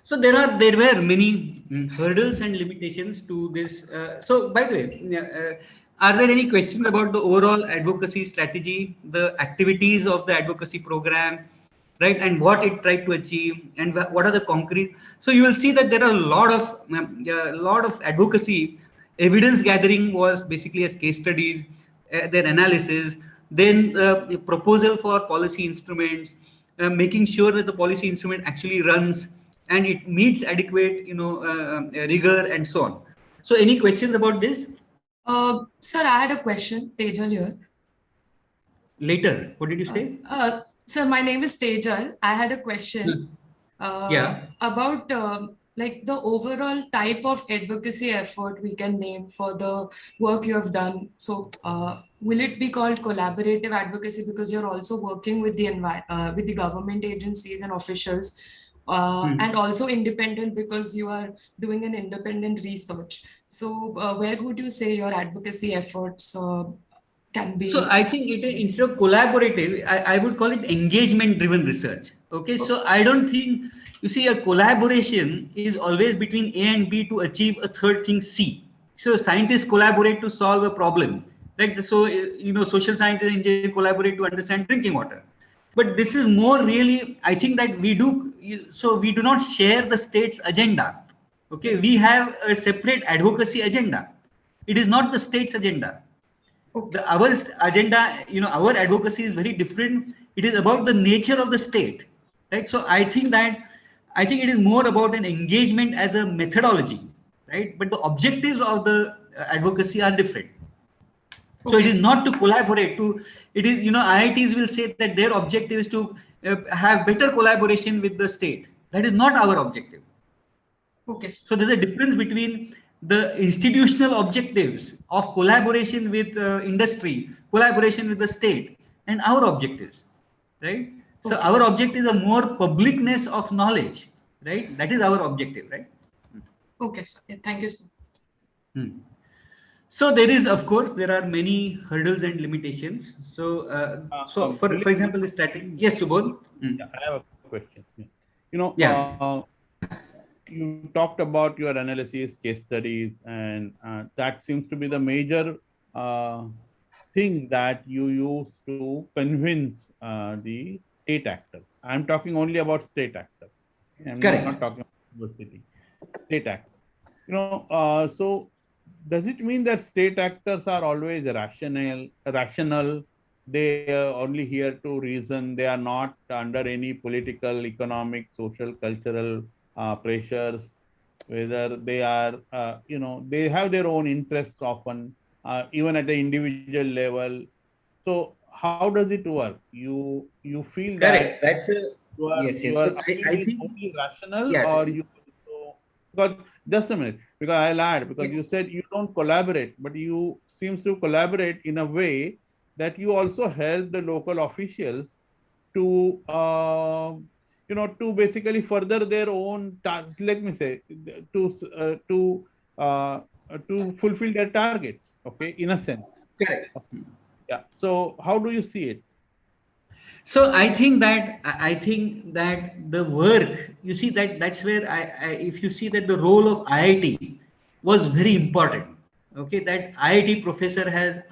So there were many hurdles and limitations to this. So by the way, are there any questions about the overall advocacy strategy, the activities of the advocacy program, right, and what it tried to achieve, and what are the concrete? So you will see that there are a lot of advocacy evidence gathering was basically as case studies, their analysis, then a proposal for policy instruments, making sure that the policy instrument actually runs and it meets adequate, rigor and so on. So any questions about this? Sir, I had a question, Tejal here. later. What did you say? So my name is Tejal. I had a question Yeah. about like the overall type of advocacy effort we can name for the work you have done. So will it be called collaborative advocacy because you're also working with with the government agencies and officials, and also independent because you are doing an independent research. So where would you say your advocacy efforts can So be? I think it instead of collaborative, I would call it engagement driven research. Okay. So I don't think, you see, a collaboration is always between A and B to achieve a third thing, C. So scientists collaborate to solve a problem. Right. So, social scientists and engineers collaborate to understand drinking water. But this is more really, I think that we do not share the state's agenda. Okay. We have a separate advocacy agenda. It is not the state's agenda. Okay. Our agenda, our advocacy is very different. It is about the nature of the state, right? So I think it is more about an engagement as a methodology, right? But the objectives of the advocacy are different. So it Okay. is not to collaborate to, it is, IITs will say that their objective is to have better collaboration with the state. That is not our objective. Okay. So there's a difference between the institutional objectives of collaboration with industry, collaboration with the state, and our objectives, right? So Okay, our sir. objective is a more publicness of knowledge, right? That is our objective, right? Okay, sir. Yeah, thank you, sir. Hmm. So there is, of course, there are many hurdles and limitations. So, for Really, example, the static. Yes, Subodh. Hmm. yeah, I have a question. Yeah. You know, Yeah. you talked about your analysis, case studies, and that seems to be the major uh, thing that you use to convince the state actors. I'm talking only about state actors. I'm not Correct. talking about university. State actors. So does it mean that state actors are always rational? They are only here to reason. They are not under any political, economic, social, cultural pressures. Whether they are, they have their own interests often, even at the individual level. So how does it work? You feel that Correct. That's a your yes. So appeal I is think, only rational, yeah. or you also, because just a minute, because I'll add, because you said you don't collaborate, but you seems to collaborate in a way that you also help the local officials to to basically further their own let me say, uh, to fulfill their targets, okay, in a sense. Correct. Yeah, so how do you see it? So I think that the work, you see, that's where if you see that the role of IIT was very important. Okay, that IIT professor has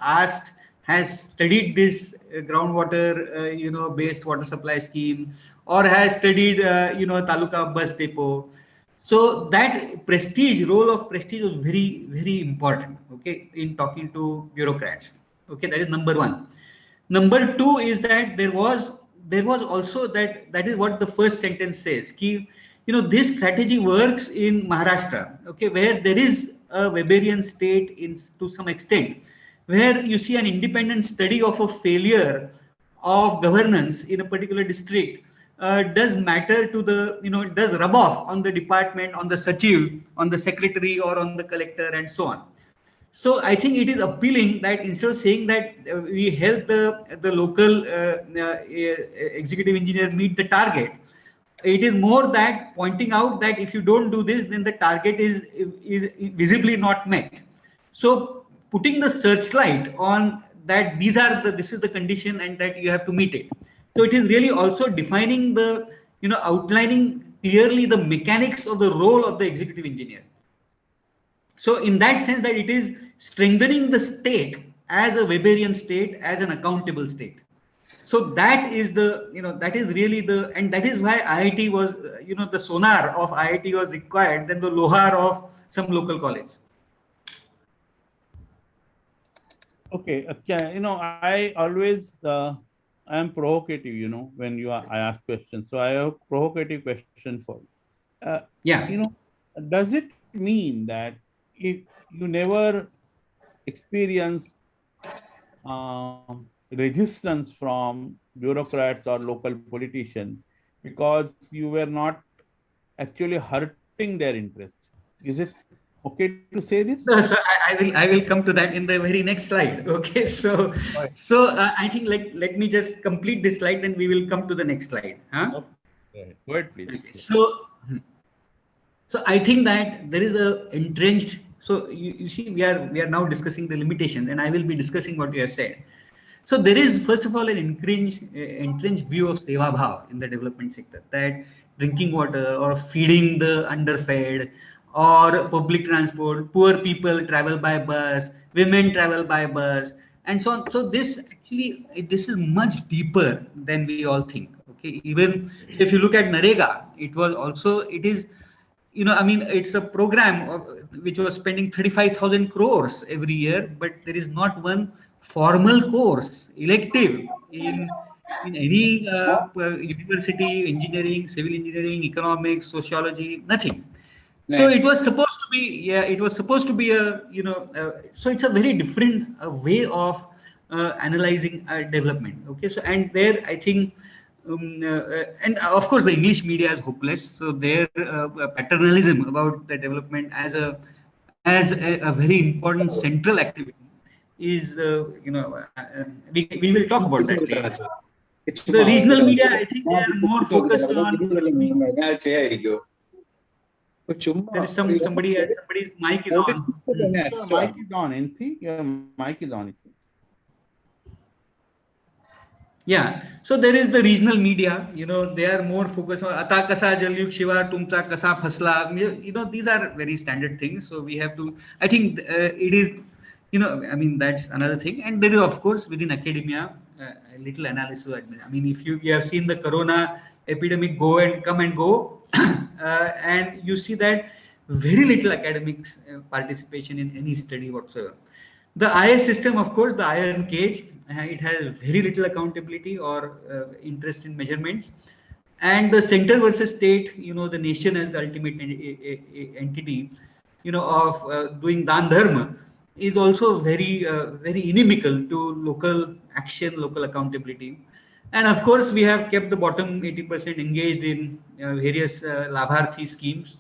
studied this groundwater, based water supply scheme, or has studied taluka bus depot. So that role of prestige was very very important. Okay, in talking to bureaucrats. Okay, that is number one. Number two is that there was also that is what the first sentence says. Ki, this strategy works in Maharashtra, okay, where there is a Weberian state in to some extent, where you see an independent study of a failure of governance in a particular district does matter to the, it does rub off on the department, on the sachiv, on the secretary, or on the collector, and so on. So I think it is appealing that instead of saying that we help the local executive engineer meet the target, it is more that pointing out that if you don't do this, then the target is visibly not met. So putting the searchlight on that this is the condition and that you have to meet it. So it is really also defining the, outlining clearly the mechanics of the role of the executive engineer. So in that sense, that it is strengthening the state as a Weberian state, as an accountable state. So that is the, that is really the, and that is why IIT was, the sonar of IIT was required than the lohar of some local college. Okay, I always I am provocative, when I ask questions. So I have a provocative question for you. You Yeah. know, does it mean that if you never experienced resistance from bureaucrats or local politicians because you were not actually hurting their interest. Is it okay to say this? No, so I will come to that in the very next slide. Okay, Right. I think let me just complete this slide, then we will come to the next slide. Huh? Okay. Go ahead, please. Okay, so I think that there is a entrenched. So you see, we are now discussing the limitations, and I will be discussing what you have said. So there is first of all an entrenched view of seva bhav in the development sector, that drinking water or feeding the underfed or public transport, poor people travel by bus, women travel by bus, and so on. So this is much deeper than we all think. Okay, even if you look at Narega, it is, I mean, it's a program which was spending 35,000 crores every year, but there is not one formal course elective in any university, engineering, civil engineering, economics, sociology, nothing. So Next. it was supposed to be, yeah, it was supposed to be so it's a very different way of analyzing development. Okay, so and there I think, and of course the English media is hopeless. So their paternalism about the development as a very important central activity is, we will talk about that later. The regional media, I think they are more focused on. There is somebody's mic is on. Your mic is on, NC. Your mic is on. It seems. Yeah, so there is the regional media, they are more focused on Ata kasa jalyug shiva, tumcha kasa phasla. These are very standard things. So we have to, I think it is, I mean, that's another thing. And there is, of course, within academia, a little analysis. I mean, if you have seen the corona epidemic come and go, and you see that very little academics participation in any study whatsoever. The IS system, of course, the iron cage, it has very little accountability or interest in measurements. And the center versus state, the nation as the ultimate entity, of doing dan dharma is also very inimical to local action, local accountability. And of course, we have kept the bottom 80% engaged in various Labharthi schemes,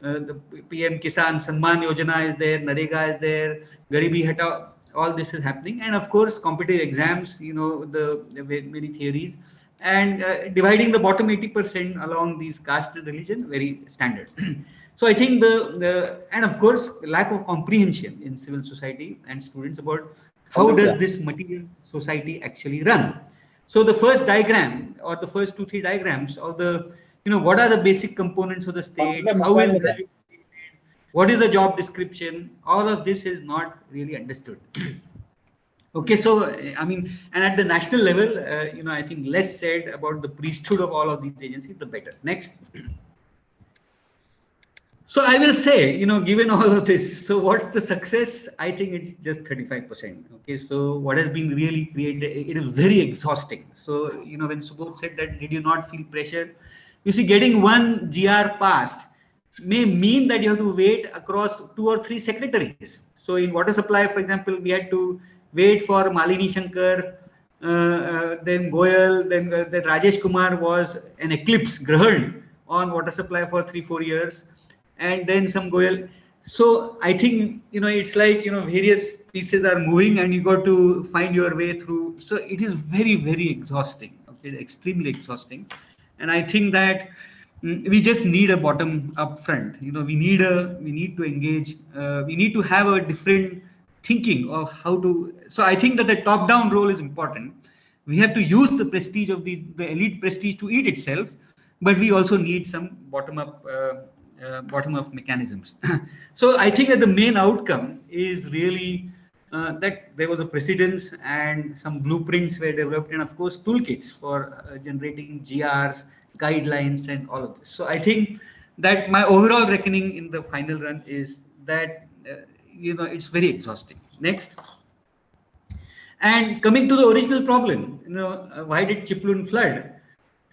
the PM Kisan Samman Yojana is there, Narega is there, Garibi Hata, all this is happening. And of course, competitive exams, the many theories, and dividing the bottom 80% along these caste and religion, very standard. So I think and of course, lack of comprehension in civil society and students about how does this material society actually run. So the first diagram or the first 2-3 diagrams of the, what are the basic components of the state, how is value created, what is the job description, all of this is not really understood. Okay, so I mean, and at the national level, I think less said about the priesthood of all of these agencies, the better. Next. So I will say, given all of this, so what's the success? I think it's just 35%. Okay, so what has been really created, it is very exhausting. So, when Subodh said that, did you not feel pressure? You see, getting one GR passed may mean that you have to wait across 2 or 3 secretaries. So in water supply, for example, we had to wait for Malini Shankar, then Goyal, then Rajesh Kumar was an eclipse, Grahan, on water supply for 3-4 years. And then some Goyal. So I think, it's like, various pieces are moving and you got to find your way through. So it is very, very exhausting. Okay, extremely exhausting. And I think that we just need a bottom up front. We need to engage. We need to have a different thinking of how to. So I think that the top down role is important. We have to use the prestige of the elite prestige to eat itself, but we also need some bottom up mechanisms. So I think that the main outcome is really that there was a precedence and some blueprints were developed, and of course toolkits for generating GRs, guidelines, and all of this. So I think that my overall reckoning in the final run is that it's very exhausting. Next. And coming to the original problem, why did Chiplun flood?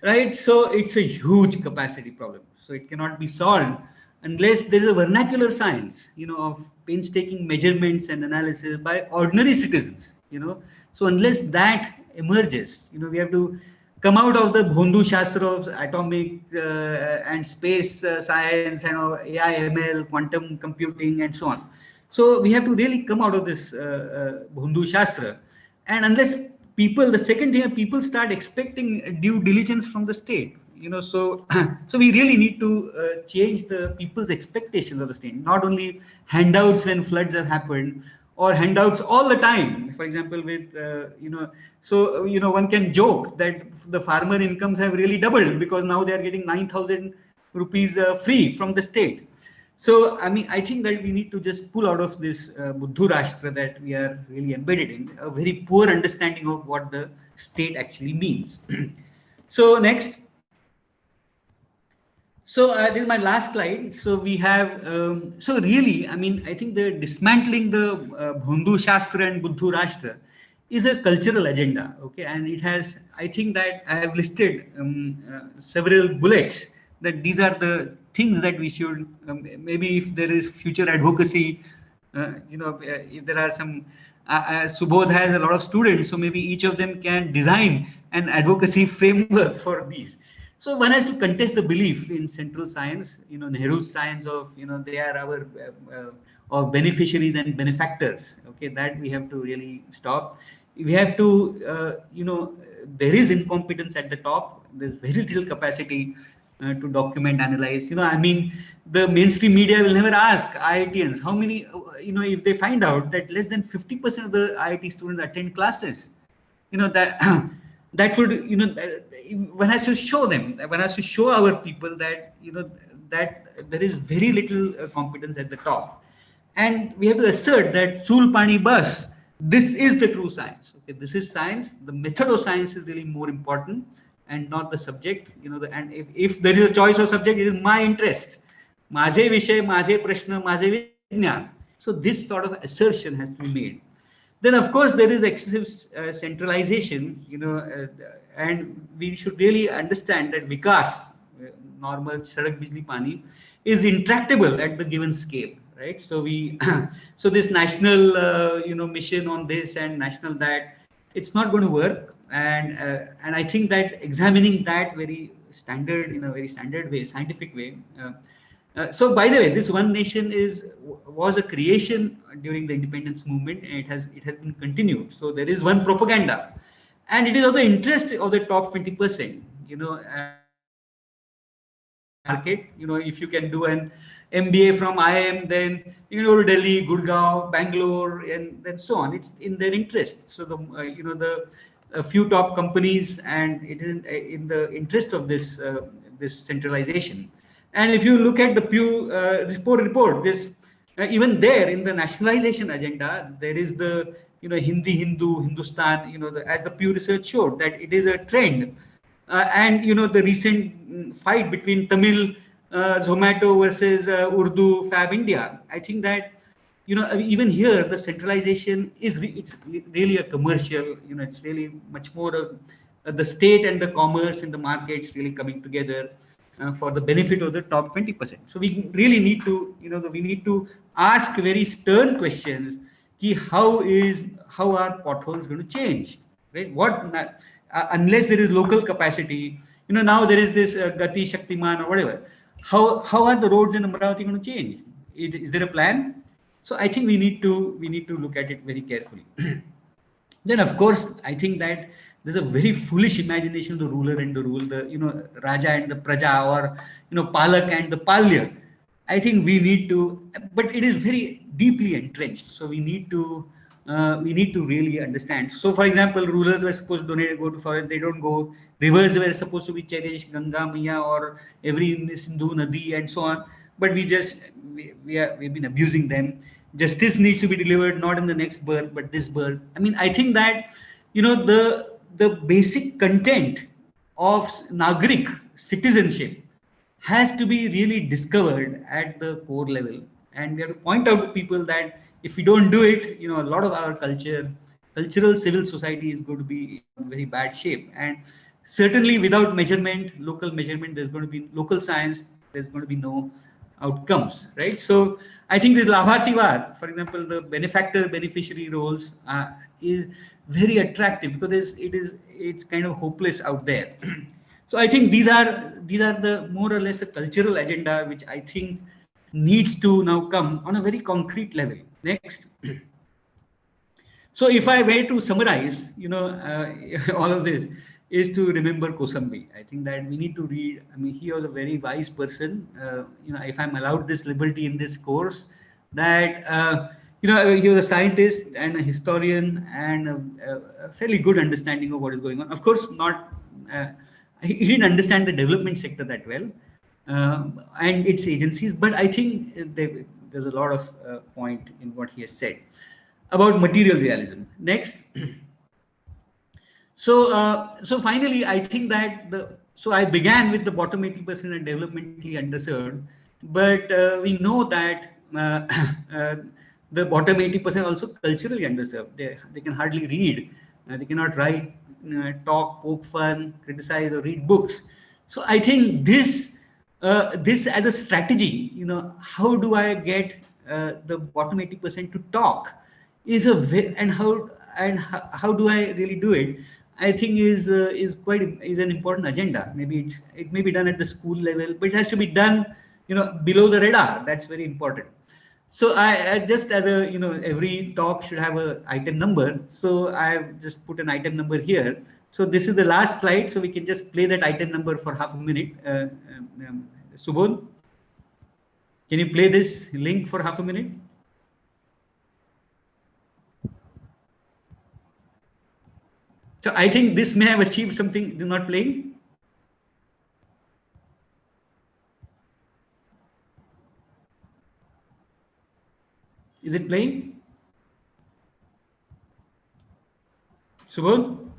Right, so it's a huge capacity problem. So it cannot be solved unless there is a vernacular science, of painstaking measurements and analysis by ordinary citizens, So unless that emerges, we have to come out of the Bhondu Shastra of atomic and space science and AI, ML, quantum computing, and so on. So we have to really come out of this Bhondu Shastra. And unless people, the second thing, people start expecting due diligence from the state, so so we really need to change the people's expectations of the state, not only handouts when floods have happened, or handouts all the time. For example, with so one can joke that the farmer incomes have really doubled because now they are getting 9,000 rupees free from the state. So I mean, I think that we need to just pull out of this Buddhu Rashtra that we are really embedded in, a very poor understanding of what the state actually means. So next. So this is my last slide. So we have, so really, I mean, I think the dismantling the Bhondu Shastra and Buddhu Rashtra is a cultural agenda, okay? And it has, I think that I have listed several bullets that these are the things that we should, maybe if there is future advocacy, if there are some, Subodh has a lot of students, so maybe each of them can design an advocacy framework for these. So one has to contest the belief in central science, Nehru's science of, they are our of beneficiaries and benefactors. Okay, that we have to really stop. We have to, there is incompetence at the top. There's very little capacity to document, analyze. I mean, the mainstream media will never ask IITians how many, if they find out that less than 50% of the IIT students attend classes, that that would, one has to show them, one has to show our people that, that there is very little competence at the top. And we have to assert that Sool Pani Bus, this is the true science. Okay, this is science. The method of science is really more important and not the subject. And if there is a choice of subject, it is my interest. माझे विषय, माझे प्रश्न, माझे विज्ञान. So this sort of assertion has to be made. Then, of course, there is excessive centralization, and we should really understand that Vikas, normal Sadak Bijli Pani, is intractable at the given scale, right? So we, so this national, mission on this and national that, it's not going to work. And I think that examining that very standard, in a very standard way, scientific way. So by the way, this one nation was a creation during the independence movement, and it has been continued. So there is one propaganda, and it is of the interest of the top 20%. Market. If you can do an MBA from IIM, then you can go to Delhi, Gurgaon, Bangalore, and then so on. It's in their interest. So the a few top companies, and it is in the interest of this this centralization. And if you look at the Pew report, this even there in the nationalization agenda, there is the Hindi, Hindu, Hindustan. As the Pew research showed, that it is a trend. And the recent fight between Tamil, Zomato versus Urdu, Fab India. I think that even here the centralization it's really a commercial. It's really much more of the state and the commerce and the markets really coming together. For the benefit of the top 20%. So we really need to, we need to ask very stern questions. How are potholes going to change? Right? Unless there is local capacity, now there is this Gati Shaktiman or whatever. How are the roads in Amaravati going to change? Is there a plan? So I think we need to look at it very carefully. Then of course I think that there's a very foolish imagination of the ruler and the rule, the Raja and the Praja, or Palak and the Palya. I think we need to, but it is very deeply entrenched. So we need to really understand. So for example, rulers were supposed to go to forest, they don't go. Rivers were supposed to be cherished, Ganga Maya or every Sindhu Nadi and so on. But we've been abusing them. Justice needs to be delivered not in the next birth, but this birth. I mean, I think that the basic content of Nagrik citizenship has to be really discovered at the core level, and we have to point out to people that if we don't do it, a lot of our cultural civil society is going to be in very bad shape. And certainly without measurement, local measurement, there's going to be local science, there's going to be no outcomes, right? So I think this Labhartivad, for example, the benefactor beneficiary roles is very attractive because it's kind of hopeless out there. So I think these are the more or less a cultural agenda which I think needs to now come on a very concrete level. Next. So if I were to summarize, all of this is to remember Kosambi. I think that we need to read. I mean, he was a very wise person. If I'm allowed this liberty in this course, that he was a scientist and a historian and a fairly good understanding of what is going on. Of course, not. He didn't understand the development sector that well and its agencies, but I think there's a lot of point in what he has said about material realism. Next. So finally, I think that so I began with the bottom 80% and developmentally underserved, but we know that the bottom 80% also culturally underserved. They can hardly read, they cannot write, talk, poke fun, criticize, or read books. So I think this as a strategy, how do I get the bottom 80% to talk is how do I really do it? I think is an important agenda. Maybe it may be done at the school level, but it has to be done, below the radar. That's very important. So I just as a every talk should have a item number. So I've just put an item number here. So this is the last slide. So we can just play that item number for half a minute. Subodh, can you play this link for half a minute? So I think this may have achieved something. Do not playing. Is it playing? Subodh?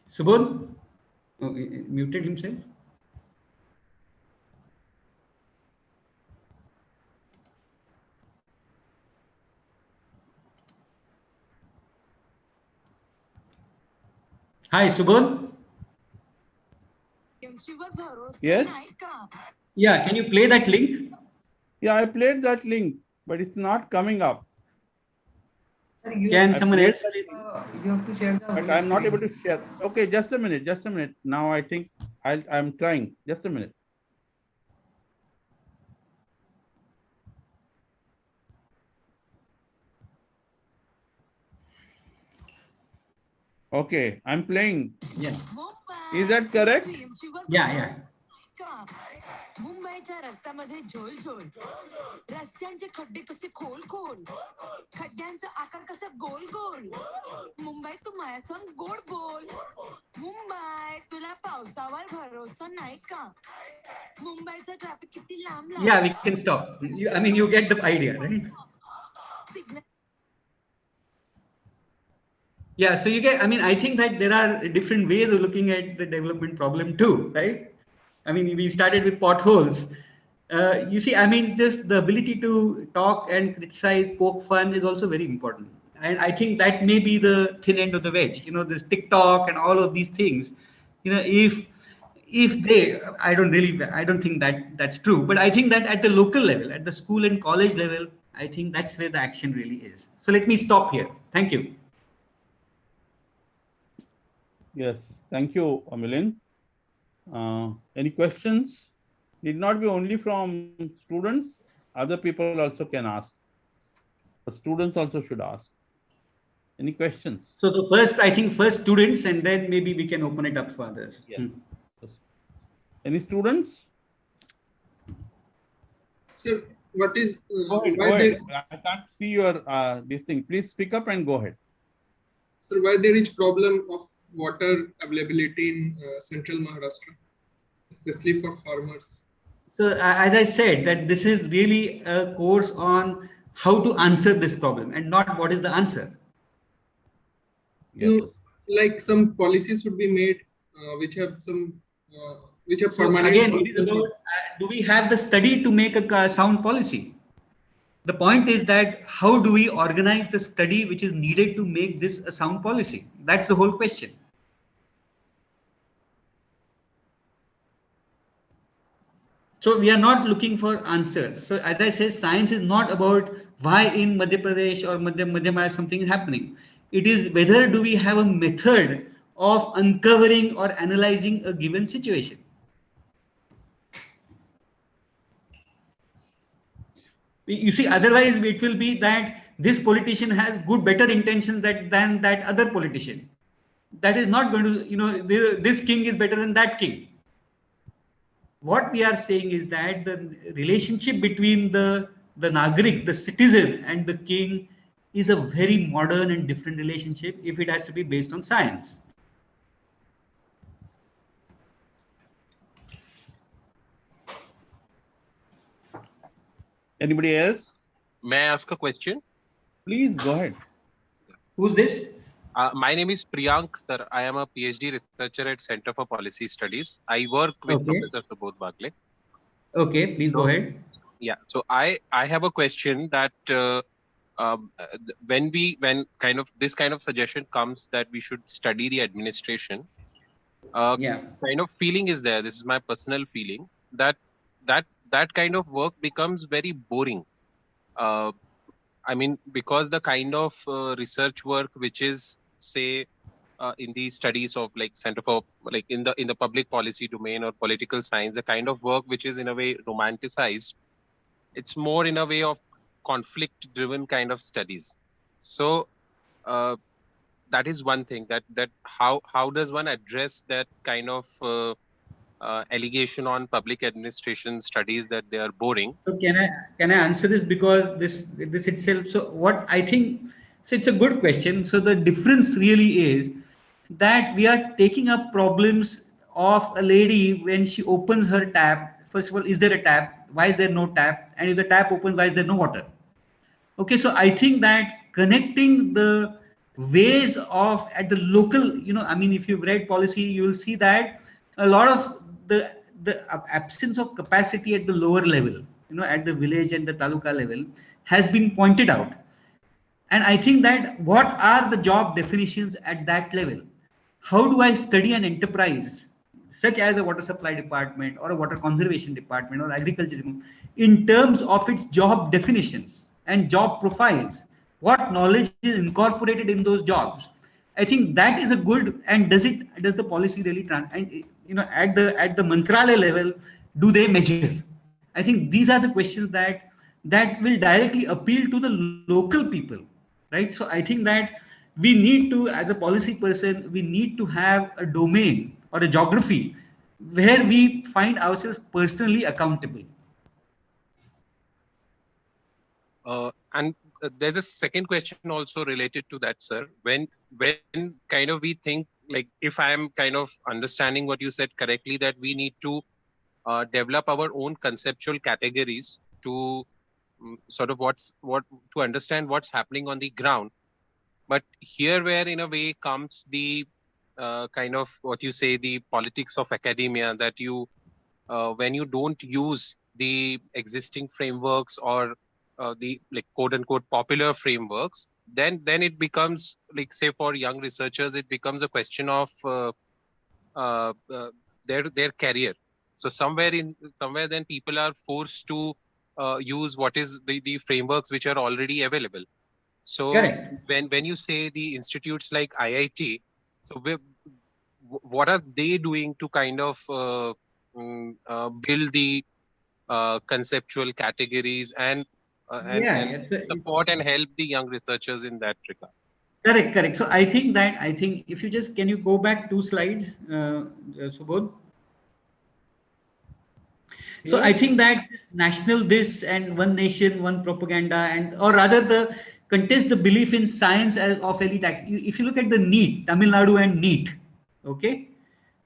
Subodh? Oh, he muted himself. Hi, Subodh. Yes. Yeah, can you play that link? Yeah, I played that link, but it's not coming up. Can someone else? You have to share the But I'm not able to share. Okay, just a minute. Just a minute. Now I think I'm trying. Just a minute. Okay, I'm playing. Yeah. Is that correct? Yeah. मुंबईच्या रस्त्यामध्ये झोल झोल रस्त्यांचे खड्डे कसे खोल खोल खड्ड्यांचा आकार कसा गोल गोल मुंबई तू माझ्या संग गोड बोल मुंबई तुला पावसावर भरोसा नाही का मुंबईचं ट्रॅफिक किती लांब लांब Yeah, we can stop. I mean, you get the idea, right? Yeah, so you get, I mean, I think that there are different ways of looking at the development problem too, right? I mean, we started with potholes. You see, I mean, just the ability to talk and criticize, poke fun is also very important. And I think that may be the thin end of the wedge, this TikTok and all of these things, if they, I don't think that that's true, but I think that at the local level, at the school and college level, I think that's where the action really is. So let me stop here. Thank you. Yes, thank you, Milind. Any questions? Need not be only from students. Other people also can ask. The students also should ask. Any questions? So I think first students, and then maybe we can open it up for others. Yes. Any students? Sir, what is Go ahead. I can't see your this thing. Please speak up and go ahead. Sir, why there is problem of water availability in central Maharashtra, especially for farmers? So as I said, that this is really a course on how to answer this problem and not what is the answer. Yes. Like some policies should be made which have permanent. Again, it is about, do we have the study to make a sound policy? The point is that how do we organize the study which is needed to make this a sound policy? That's the whole question. So we are not looking for answers. So as I said, science is not about why in Madhya Pradesh or Madhya something is happening. It is whether do we have a method of uncovering or analyzing a given situation. You see, otherwise it will be that this politician has better intentions than that other politician. That is not going to, this king is better than that king. What we are saying is that the relationship between the Nagarik, the citizen, and the king is a very modern and different relationship if it has to be based on science. Anybody else? May I ask a question? Please go ahead. Who's this? My name is Priyank, sir. I am a PhD researcher at Center for Policy Studies. I work with Professor Subodh Wagle. Okay, please go ahead. Yeah, so I have a question that when this kind of suggestion comes that we should study the administration, kind of feeling is there. This is my personal feeling that kind of work becomes very boring. I mean, because the kind of research work which is, say, in the studies of like Center for like in the public policy domain or political science, the kind of work which is in a way romanticized, it's more in a way of conflict-driven kind of studies. So that is one thing that how does one address that kind of allegation on public administration studies that they are boring? So can I answer this, because this itself? So what I think, so it's a good question. So the difference really is that we are taking up problems of a lady when she opens her tap. First of all, is there a tap? Why is there no tap? And if the tap opens, why is there no water? Okay, so I think that connecting the ways of at the local, I mean, if you've read policy, you will see that a lot of the absence of capacity at the lower level, at the village and the taluka level, has been pointed out. And I think that what are the job definitions at that level? How do I study an enterprise such as a water supply department or a water conservation department or agriculture department in terms of its job definitions and job profiles? What knowledge is incorporated in those jobs? I think that is a good, and does the policy really at the mantralaya level, do they measure? I think these are the questions that will directly appeal to the local people, right? So I think that we need to, as a policy person, we need to have a domain or a geography where we find ourselves personally accountable. And there's a second question also related to that, sir. When kind of we think, like, if I am kind of understanding what you said correctly, that we need to develop our own conceptual categories to sort of to understand what's happening on the ground. But here where in a way comes the kind of what you say, the politics of academia, that you when you don't use the existing frameworks or the like quote unquote popular frameworks, then it becomes like, say, for young researchers, it becomes a question of their career. So somewhere then people are forced to use what is the frameworks which are already available. So Correct. when you say the institutes like IIT, so what are they doing to kind of build the conceptual categories and support and help the young researchers in that regard? Correct. So I think if you just, can you go back 2 slides, Subodh? So I think that this and one nation, one propaganda, and or rather the contest the belief in science as of elite. If you look at the NEET, Tamil Nadu and NEET, okay,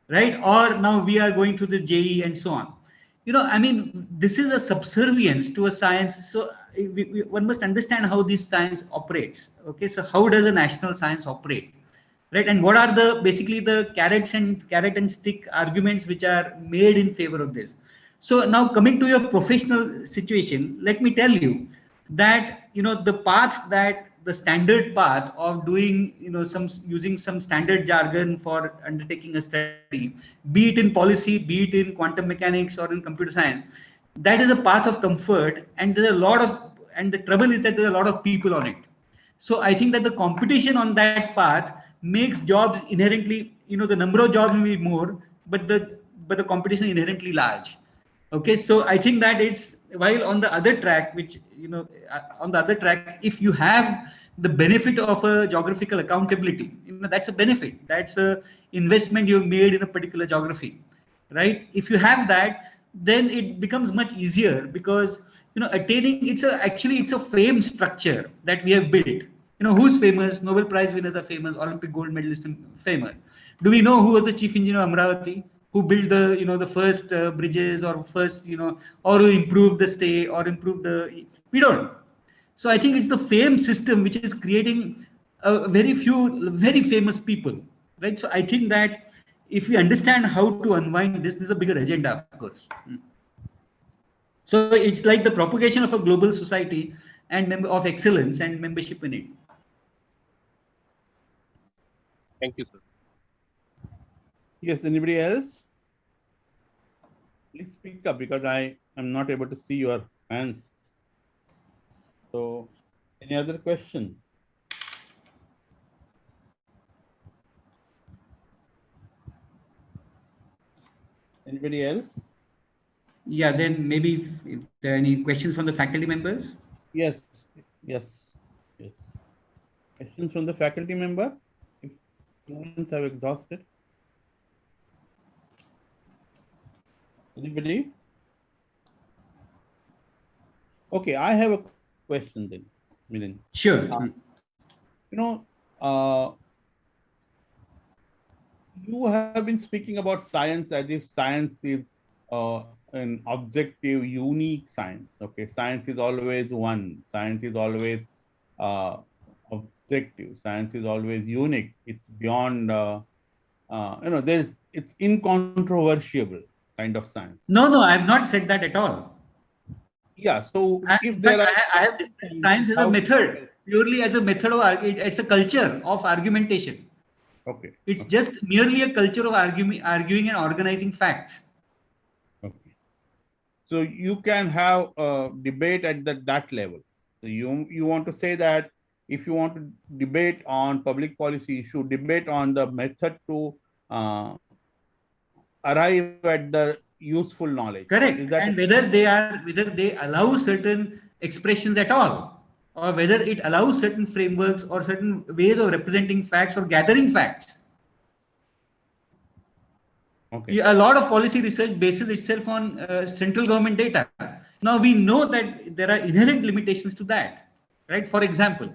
right? Or now we are going to the JE and so on. I mean, this is a subservience to a science. So one must understand how this science operates. Okay, so how does a national science operate, right? And what are basically the carrot and stick arguments which are made in favor of this? So now coming to your professional situation, let me tell you that the path that the standard path of doing, some using some standard jargon for undertaking a study, be it in policy, be it in quantum mechanics or in computer science. That is a path of comfort, and there's a lot of, and the trouble is that there are a lot of people on it. So I think that the competition on that path makes jobs inherently, the number of jobs may be more, but the competition inherently large. Okay, so I think that it's, while on the other track, which, on the other track, if you have the benefit of a geographical accountability, that's a benefit, that's a investment you've made in a particular geography, right? If you have that, then it becomes much easier, because attaining, it's a fame structure that we have built. Who's famous? Nobel Prize winners are famous, Olympic gold medalists are famous. Do we know who was the chief engineer of Amravati, who built the, the first bridges, or first, or who improved the state, or improved the, we don't. So I think it's the fame system which is creating very few very famous people, right? So I think that if we understand how to unwind this is a bigger agenda, of course. So it's like the propagation of a global society and of excellence and membership in it. Thank you, sir. Yes, anybody else? Please speak up, because I am not able to see your hands. So, any other question? Anybody else? Yeah, then maybe if there are any questions from the faculty members. Yes, yes, yes. Questions from the faculty member? If students have exhausted. Anybody? Okay, I have a question then, Milind. Sure. You have been speaking about science as if science is an objective, unique science. Okay, science is always one. Science is always objective. Science is always unique. It's beyond. It's incontrovertible kind of science. No, I have not said that at all. Yeah. So if there are, I have science as a method, purely as a method of it's a culture of argumentation. Okay. It's just merely a culture of arguing and organizing facts. Okay. So you can have a debate at that level. So you want to say that if you want to debate on public policy issue, debate on the method to arrive at the useful knowledge. Correct. And whether they allow certain expressions at all, or whether it allows certain frameworks or certain ways of representing facts or gathering facts. Okay. A lot of policy research bases itself on central government data. Now we know that there are inherent limitations to that, right? For example.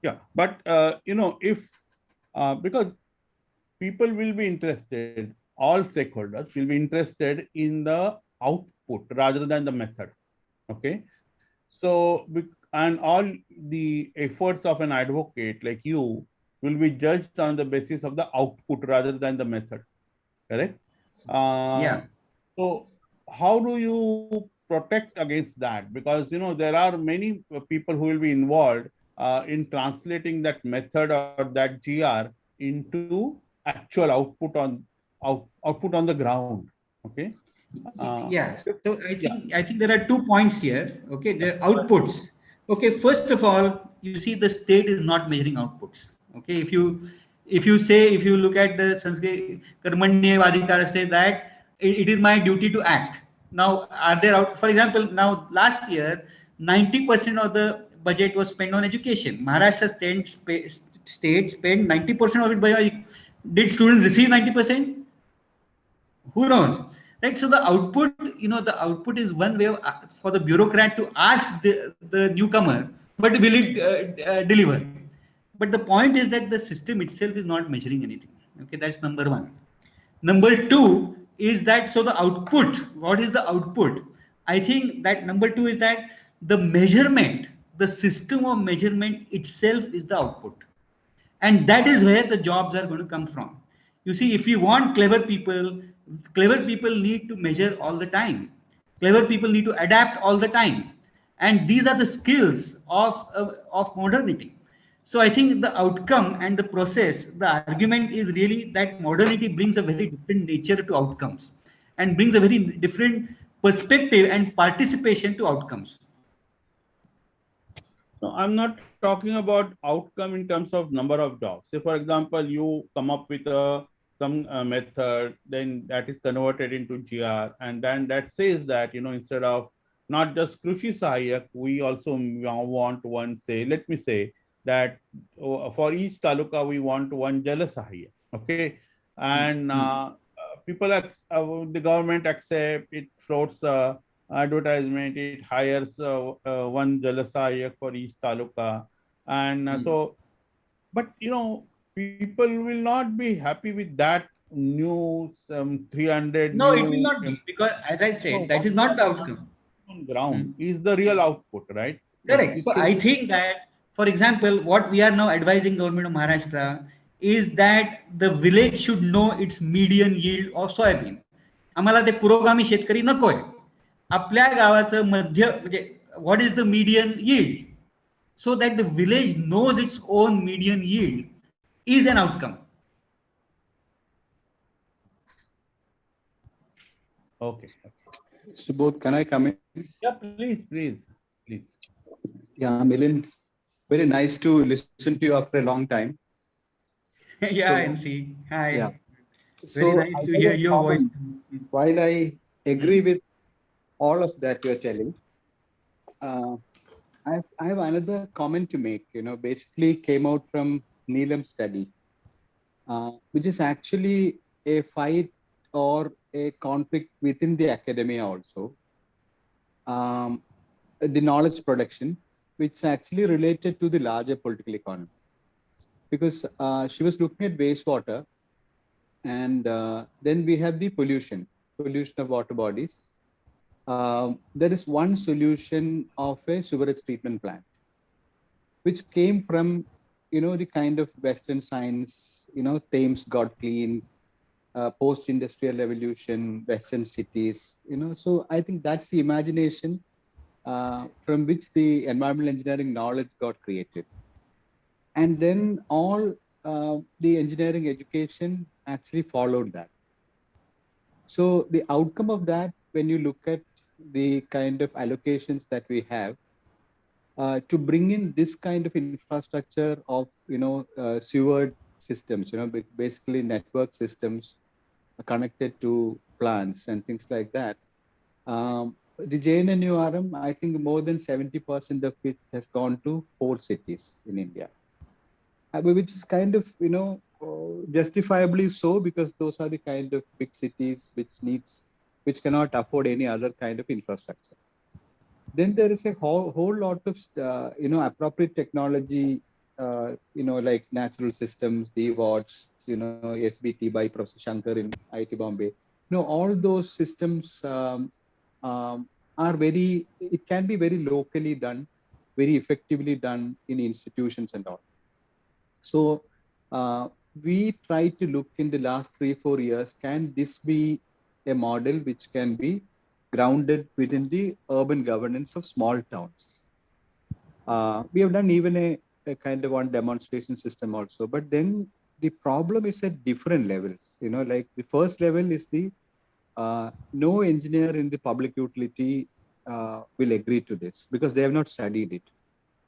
Yeah, but if because people will be interested, all stakeholders will be interested in the output rather than the method. Okay. So, and all the efforts of an advocate like you will be judged on the basis of the output rather than the method. Correct? Yeah. So, how do you protect against that? Because, there are many people who will be involved in translating that method or that GR into actual output on the ground. Okay. Yeah. So I think there are 2 points here. Okay, the outputs. Okay, first of all, you see the state is not measuring outputs. Okay, if you look at the Sanskrit Karmanye Vadikara, say that it is my duty to act. Now, are there out? For example, now last year, 90% of the budget was spent on education. Maharashtra state spent 90% of it by. Did students receive 90%? Who knows? Right. So the output, the output is one way for the bureaucrat to ask the newcomer, but will it deliver? But the point is that the system itself is not measuring anything. Okay, that's number one. Number two is that, so the output, what is the output? I think that number two is that the measurement, the system of measurement itself is the output. And that is where the jobs are going to come from. You see, if you want clever people need to measure all the time. Clever people need to adapt all the time. And these are the skills of modernity. So I think the outcome and the process, the argument is really that modernity brings a very different nature to outcomes and brings a very different perspective and participation to outcomes. No, I'm not talking about outcome in terms of number of jobs. Say, for example, you come up with some method, then that is converted into GR, and then that says that, instead of not just Krushi Sahayak, we also want one, say, let me say that for each taluka, we want one Jala Sahayak, okay? And people, the government accept, it floats advertisement, it hires one Jalasayak for each taluka. And but people will not be happy with that new some 300 No, it will new. not be, because as I No, said, that what is we not are the seeing outcome. on ground is the real output, right? Correct. It So should I think that, for example, what we are now advising government of Maharashtra is that the village should know its median yield of soybean. आम्हाला ते पुरोगामी शेतकरी नकोय. आपल्या गावाचं मध्य म्हणजे what is the median yield, so that the village knows its own median yield is an outcome. okay. Subodh, can I come in? Yeah, please. Yeah, Milind, very nice to listen to you after a long time. Yeah, So, and see. Hi. yeah. Very So nice I to have hear a your voice. comment. While I agree with all of that you're telling, uh, I have another comment to make. Basically came out from Neelam study, which is actually a fight or a conflict within the academia also. The knowledge production, which is actually related to the larger political economy. Because she was looking at wastewater, and then we have the pollution of water bodies. There is one solution of a sewerage treatment plant, which came from, the kind of Western science, Thames got clean, post-industrial revolution, Western cities, so I think that's the imagination from which the environmental engineering knowledge got created. And then all the engineering education actually followed that. So the outcome of that, when you look at the kind of allocations that we have, to bring in this kind of infrastructure of, sewer systems, basically network systems connected to plants and things like that. The JNNURM, I think more than 70% of it has gone to 4 cities in India. Which is kind of, justifiably so, because those are the kind of big cities which cannot afford any other kind of infrastructure. Then there is a whole lot of, appropriate technology, like natural systems, DWATS, SBT by Professor Shankar in IIT Bombay. All those systems it can be very locally done, very effectively done in institutions and all. So we try to look in the last 3-4 years, can this be a model which can be grounded within the urban governance of small towns? We have done even a kind of one demonstration system also, but then the problem is at different levels. Like the first level is the no engineer in the public utility will agree to this because they have not studied it.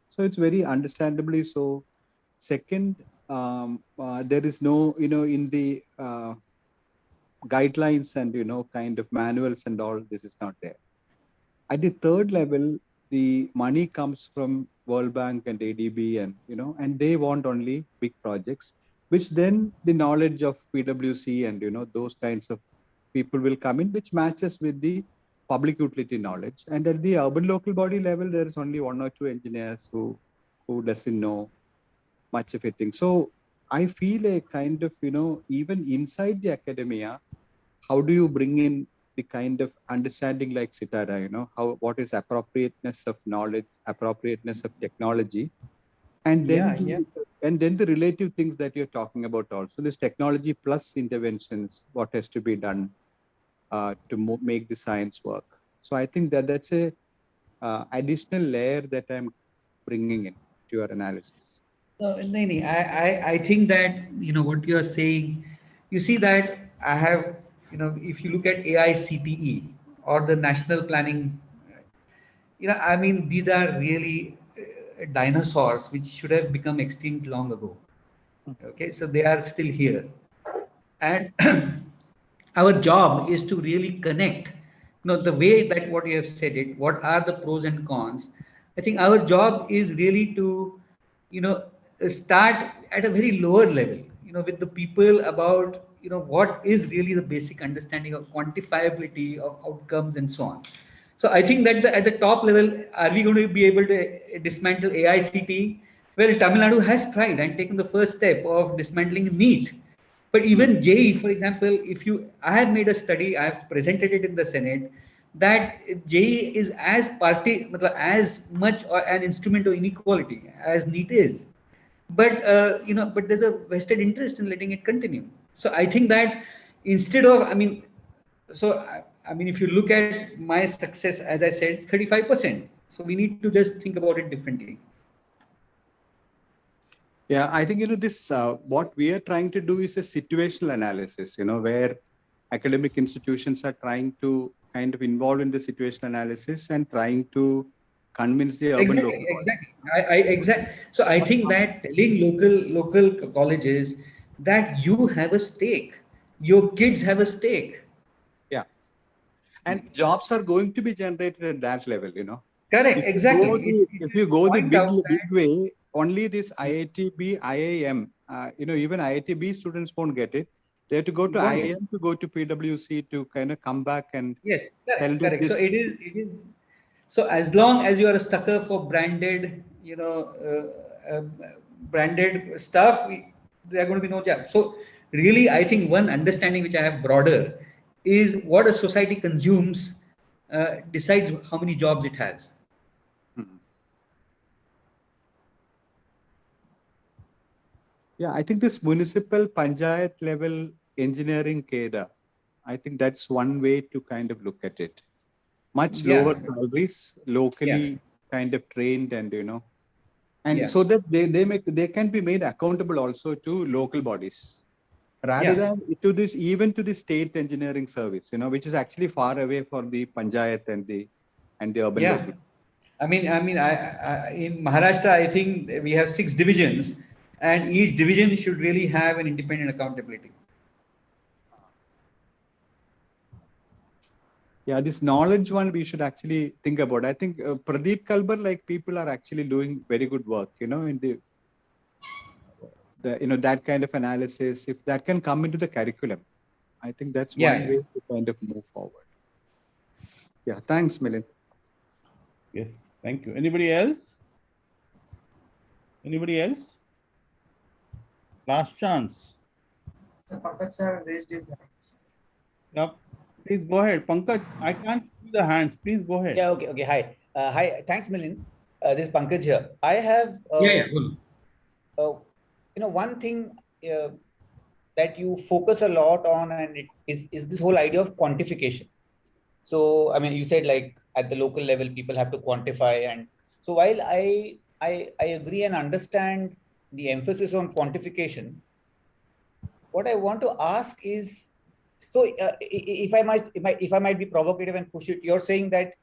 So it's very understandably so. Second, there is no, in the guidelines and, kind of manuals and all, this is not there. At the third level, the money comes from World Bank and ADB and, and they want only big projects, which then the knowledge of PwC and, those kinds of people will come in, which matches with the public utility knowledge. And at the urban local body level, there is only 1 or 2 engineers who doesn't know much of a thing. So I feel a kind of, even inside the academia, how do you bring in the kind of understanding like Sitara, what is appropriateness of knowledge, appropriateness of technology, and then the relative things that you're talking about also, this technology plus interventions, what has to be done to make the science work. So I think that's a additional layer that I'm bringing in to your analysis. I think that, what you are saying, you see that I have, if you look at AICTE or the national planning, I mean, these are really dinosaurs which should have become extinct long ago. Okay, so they are still here. And our job is to really connect, the way that what you have said it, what are the pros and cons. I think our job is really to, you know start at a very lower level, with the people about, what is really the basic understanding of quantifiability of outcomes and so on. So I think that at the top level, are we going to be able to dismantle AICT? Well, Tamil Nadu has tried and taken the first step of dismantling NEET. But even JE, for example, I have made a study, I have presented it in the Senate, that JE is as much an instrument of inequality as NEET is. But there's a vested interest in letting it continue. So I think that instead of, if you look at my success, as I said, it's 35%. So we need to just think about it differently. Yeah, I think, this, what we are trying to do is a situational analysis, where academic institutions are trying to kind of involve in the situational analysis and trying to convince the urban local. Exactly. So I think that telling local colleges that you have a stake, your kids have a stake. Yeah. And jobs are going to be generated at that level, Correct, exactly. If you go the big way, only this IITB, IIM, even IITB students won't get it. They have to go to IIM to go to PwC to kind of come back and yes, correct. So it is. So as long as you are a sucker for branded, branded stuff, there are going to be no jobs. So really, I think one understanding which I have broader is what a society consumes decides how many jobs it has. Yeah, I think this municipal panchayat level engineering cadre, I think that's one way to kind of look at it. Much lower salaries, locally kind of trained, and so that they can be made accountable also to local bodies, rather than even to the state engineering service, which is actually far away for the panchayat and the urban local. I in Maharashtra, I think we have 6 divisions, and each division should really have an independent accountability. Yeah, this knowledge one we should actually think about. I think Pradeep Kalbar, people are actually doing very good work, in the that kind of analysis. If that can come into the curriculum, I think that's one way to kind of move forward. Yeah, thanks, Milind. Yes, thank you. Anybody else? Anybody else? Last chance. Pankaj sir raised his hand. Yep. Please go ahead. Pankaj, I can't see the hands. Please go ahead. Yeah, okay. Hi. Thanks, Milind. This is Pankaj here. I have, one thing that you focus a lot on, and it is this whole idea of quantification. So, you said at the local level, people have to quantify. And so while I agree and understand the emphasis on quantification, what I want to ask is, so if I might be provocative and push it, you're saying that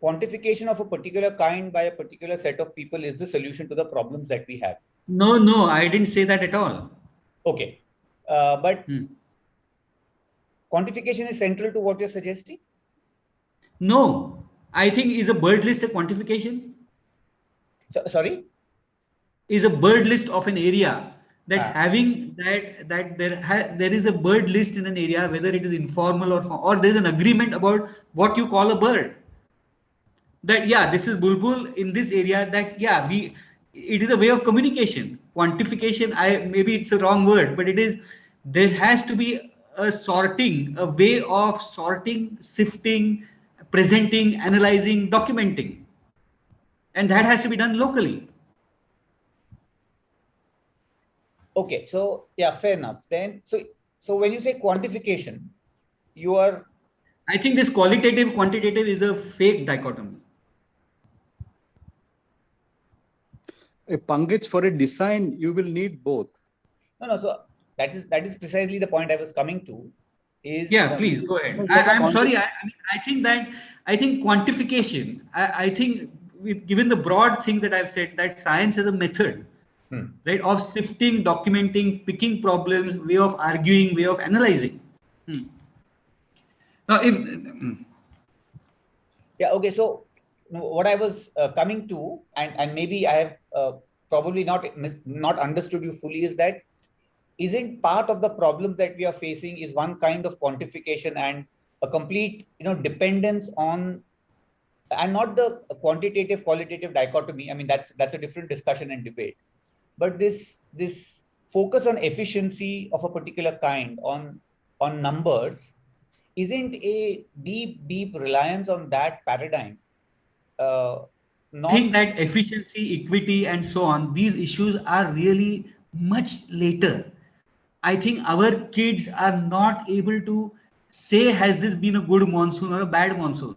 quantification of a particular kind by a particular set of people is the solution to the problems that we have. No, I didn't say that at all. Okay. But quantification is central to what you're suggesting? No, I think is a bird list a quantification? Sorry? Is a bird list of an area that having that there is a bird list in an area, whether it is informal or there's an agreement about what you call a bird. That this is bulbul in this area. That it is a way of communication. Quantification, maybe it's a wrong word, but there has to be a way of sorting, sifting, presenting, analyzing, documenting, and that has to be done locally. Okay, so fair enough. Then so when you say quantification, you are. I think this qualitative quantitative is a fake dichotomy. Pankaj, for a design, you will need both. No. So that is precisely the point I was coming to. Yeah, please go ahead. I'm sorry. I think quantification. I think given the broad thing that I've said, that science is a method, right, of sifting, documenting, picking problems, way of arguing, way of analyzing. Now, if yeah, okay. So what I was coming to, and maybe I have probably not understood you fully, is that isn't part of the problem that we are facing is one kind of quantification and a complete dependence on, and not the quantitative qualitative dichotomy. I mean, that's a different discussion and debate, but this focus on efficiency of a particular kind, on numbers, isn't a deep reliance on that paradigm think not that efficiency, equity, and so on, these issues are really much later. I think our kids are not able to say, has this been a good monsoon or a bad monsoon?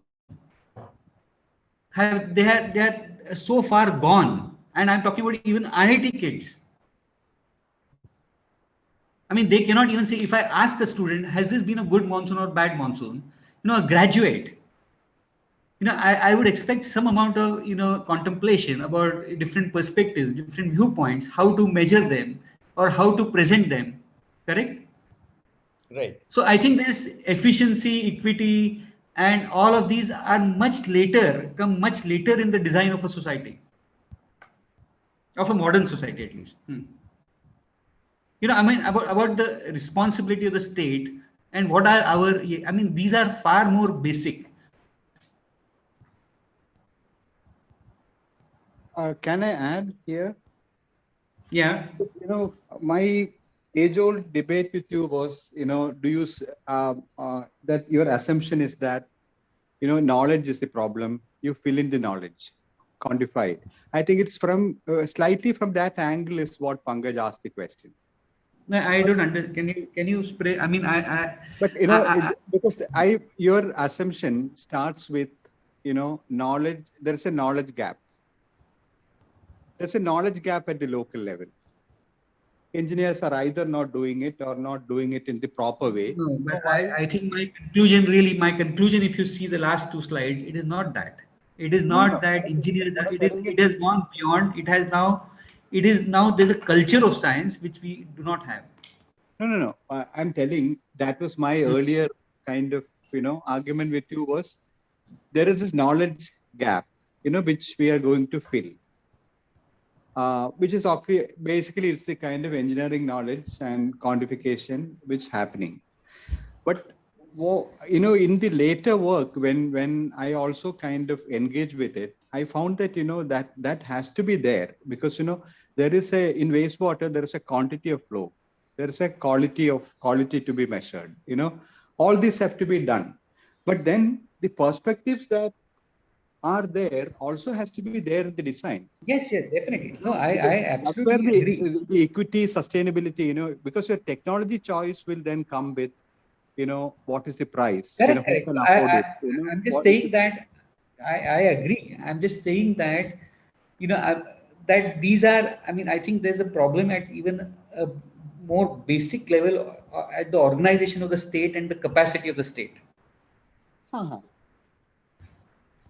They are so far gone, and I'm talking about even IIT kids. I mean, they cannot even say, if I ask a student, has this been a good monsoon or bad monsoon? A graduate, I would expect some amount of, contemplation about different perspectives, different viewpoints, how to measure them or how to present them. Correct? right. So I think this efficiency, equity, and all of these are come much later in the design of a society, of a modern society at least. I mean, about the responsibility of the state and what are I mean, these are far more basic. Can I add here? Yeah. My age-old debate with you was, do you that your assumption is that, knowledge is the problem. You fill in the knowledge, quantify it. I think it's from slightly from that angle is what Pankaj asked the question. No, I don't understand. Can you spray? I mean, But because your assumption starts with, knowledge. There's a knowledge gap. There's a knowledge gap at the local level. Engineers are either not doing it or not doing it in the proper way. No, but I think my conclusion, if you see the last two slides, it is not that. It is not that engineers, it has gone beyond, it is now there's a culture of science which we do not have. No. I'm telling that was my earlier kind of, argument with you was there is this knowledge gap, which we are going to fill. Which is basically it's the kind of engineering knowledge and quantification which is happening. But in the later work, when I also kind of engage with it, I found that that has to be there because there is in wastewater there is a quantity of flow, there is a quality to be measured. All these have to be done, but then the perspectives that are there also has to be there in the design. Yes, definitely. No, I absolutely agree. The equity, sustainability, because your technology choice will then come with, what is the price? Correct. Who can afford it? I'm just saying that I agree. I'm just saying that, that these are, I mean, I think there's a problem at even a more basic level at the organization of the state and the capacity of the state.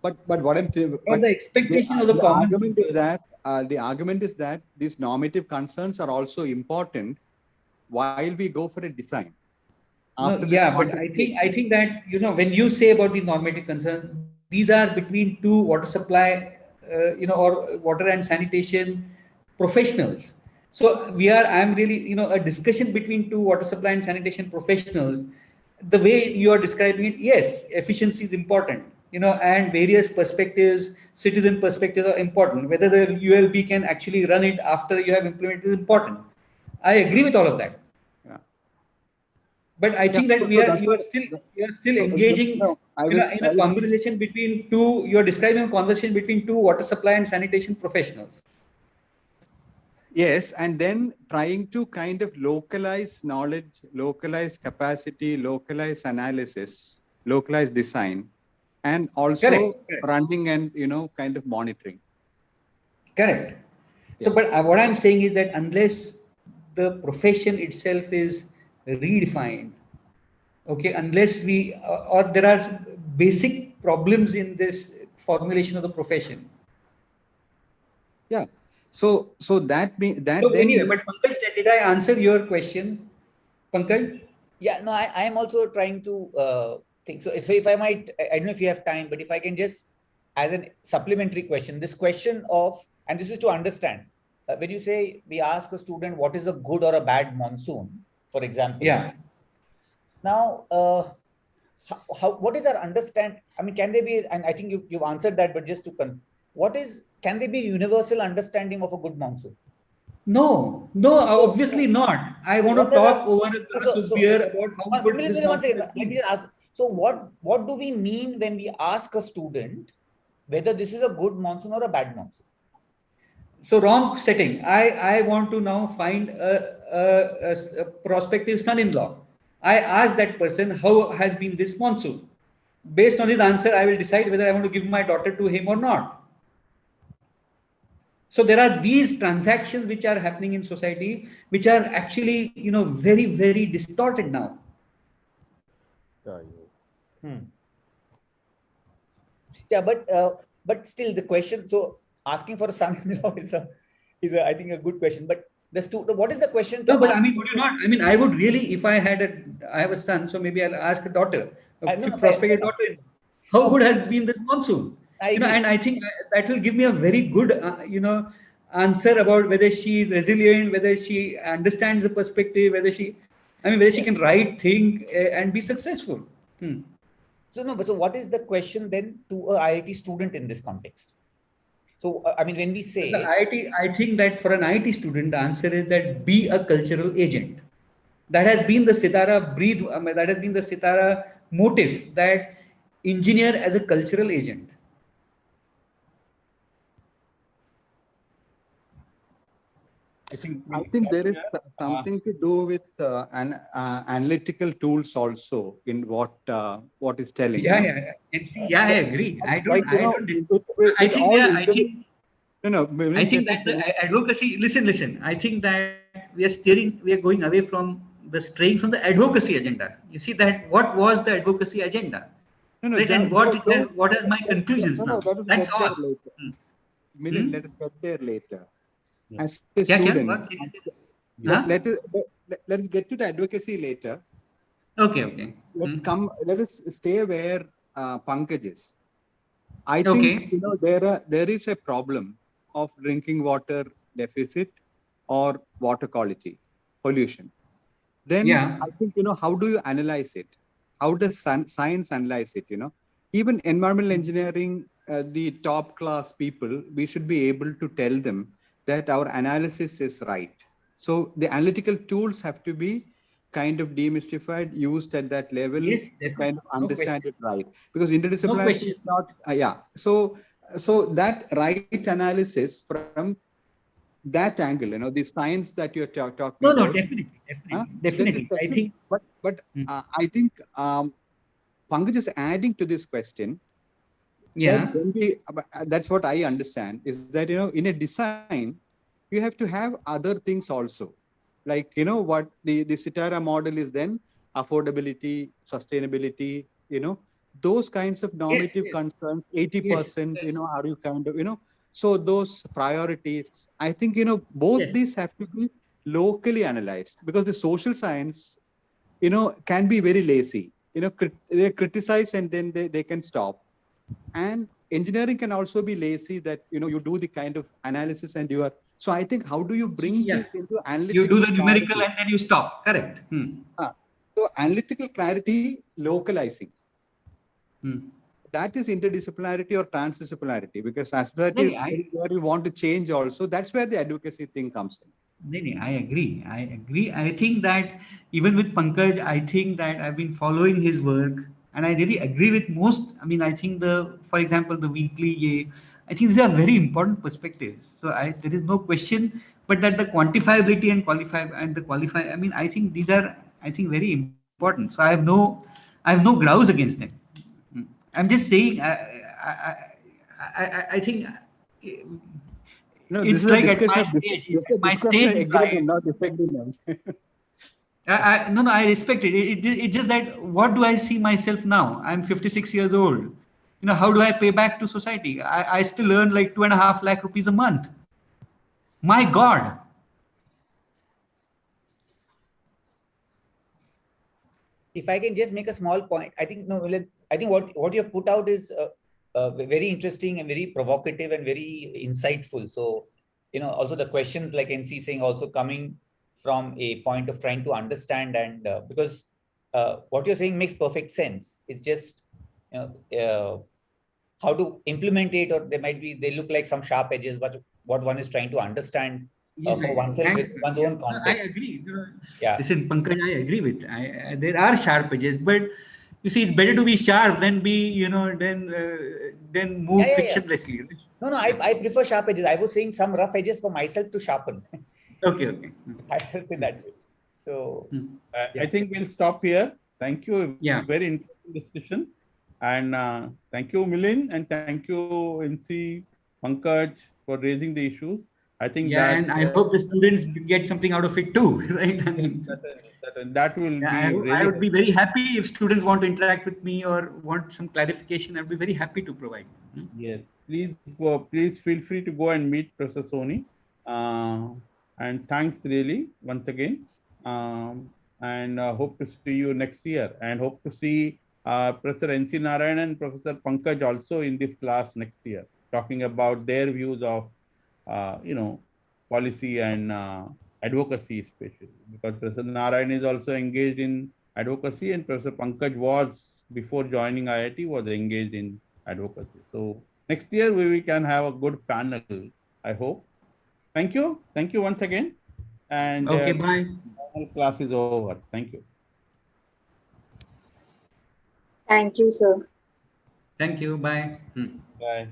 But what I'm saying, the expectation of the common argument is that the argument is that these normative concerns are also important while we go for a design. But I think that when you say about the normative concerns, these are between two water supply, or water and sanitation professionals. So I'm really a discussion between two water supply and sanitation professionals. The way you are describing it, yes, efficiency is important. And various perspectives, citizen perspectives are important. Whether the ULB can actually run it after you have implemented is important. I agree with all of that. Yeah. But I think that you are still engaging in a conversation between two. You are describing a conversation between two water supply and sanitation professionals. Yes, and then trying to kind of localize knowledge, localize capacity, localize analysis, localize design. And also Correct. running and kind of monitoring. Correct. So, but what I'm saying is that unless the profession itself is redefined, okay, unless we, or there are basic problems in this formulation of the profession. Yeah. So that means that So then. anyway, but Pankaj, did I answer your question, Pankaj? Yeah, no, I am also trying to think. So if I might, I don't know if you have time, but if I can just, as a supplementary question, this question of, and this is to understand, when you say we ask a student what is a good or a bad monsoon, for example. Yeah. Now, what is our understand? I mean, can they be? And I think you've answered that, but just to can they be universal understanding of a good monsoon? No, obviously not. I want to talk over a glass of beer about how good this monsoon Let me just ask. So what do we mean when we ask a student whether this is a good monsoon or a bad monsoon? So wrong setting. I want to now find a prospective son-in-law. I ask that person how has been this monsoon. Based on his answer, I will decide whether I want to give my daughter to him or not. So there are these transactions which are happening in society, which are actually, very, very distorted now. Yeah, but still the question. So asking for a son-in-law is I think a good question. But what is the question? No, but I mean, would you not? I mean, I would really, if I have a son, so maybe I'll ask a daughter, prospective daughter, how good has been this monsoon? And I think that will give me a very good, answer about whether she is resilient, whether she understands the perspective, whether she can write, think, and be successful. So no, but so what is the question then to a IIT student in this context? So I mean, when we say IIT, I think that for an IIT student, the answer is that be a cultural agent. That has been the Sitara that has been the Sitara motive, that engineer as a cultural agent. I think there is something to do with analytical tools also in what is telling. Yeah, I agree. I think that the advocacy. Listen. I think that we are going away from straying from the advocacy agenda. You see that what was the advocacy agenda? Right? And what is my conclusions now? That's all. Milind, let us get there later. As a student, let us get to the advocacy later. Okay. Let us stay where Pankaj is. I think there is a problem of drinking water deficit or water quality, pollution. Then I think, how do you analyze it? How does science analyze it? Even environmental engineering, the top class people, we should be able to tell them that our analysis is right. So the analytical tools have to be kind of demystified, used at that level, kind of understand it right. Because interdisciplinarity is not, So that right analysis from that angle, the science that you're talking about. No, definitely. I think, I think Pankaj is adding to this question. Yeah. That's what I understand is that, in a design, you have to have other things also. Like, what the Sitara model is then affordability, sustainability, those kinds of normative concerns, 80%, are you kind of, so those priorities, I think, both these have to be locally analyzed, because the social science, can be very lazy. They criticize and then they can stop. And engineering can also be lazy, that, you do the kind of analysis and you are. So I think, how do you bring this into analytical? You do the numerical clarity, and then you stop. Correct. So analytical clarity, localizing. That is interdisciplinarity or transdisciplinarity, because aspirity is where you want to change also. That's where the advocacy thing comes in. I agree. I think that even with Pankaj, I think that I've been following his work, and I really agree with most. I mean, I think for example, the weekly, I think these are very important perspectives. So there is no question, but that the quantifiability and qualify. I mean, I think these are, very important. So I have no grouse against them. I'm just saying, I think No, it's this is like a at my discussion. stage. This is a My discussion stage of is agreement, right. not disagreement. No, I respect it. It's just that what do I see myself now? I'm 56 years old. You know, how do I pay back to society? I still earn like 2.5 lakh rupees a month. My God. If I can just make a small point, I think no, I think what you have put out is very interesting and very provocative and very insightful. So, you know, also the questions like NC saying also coming from a point of trying to understand, and because what you're saying makes perfect sense. It's just, you know, how to implement it, or they look like some sharp edges, but what one is trying to understand for oneself Thanks. with one's own No, I context. agree. Yeah. Listen, Pankaj, I agree with. There are sharp edges, but you see, it's better to be sharp than be, than move Yeah. frictionlessly. No, I prefer sharp edges. I was saying some rough edges for myself to sharpen. Okay. I was in that way. So, I think we'll stop here. Thank you. Yeah. Very interesting discussion. And thank you, Milind, and thank you, NC, Pankaj, for raising the issues. I think Yeah, that and I hope the students get something out of it too, right? I mean, that will yeah, be I really would be very happy if students want to interact with me or want some clarification. I'd be very happy to provide. Yes, please feel free to go and meet Professor Soni. Uh, and thanks really once again. And hope to see you next year, and hope to see Professor NC Narayan and Professor Pankaj also in this class next year, talking about their views of, policy and advocacy especially, because Professor Narayan is also engaged in advocacy, and Professor Pankaj was, before joining IIT, was engaged in advocacy. So next year we can have a good panel, I hope. Thank you. Thank you once again. And Okay, bye. class is over. Thank you. Thank you, sir. Thank you. Bye. Bye.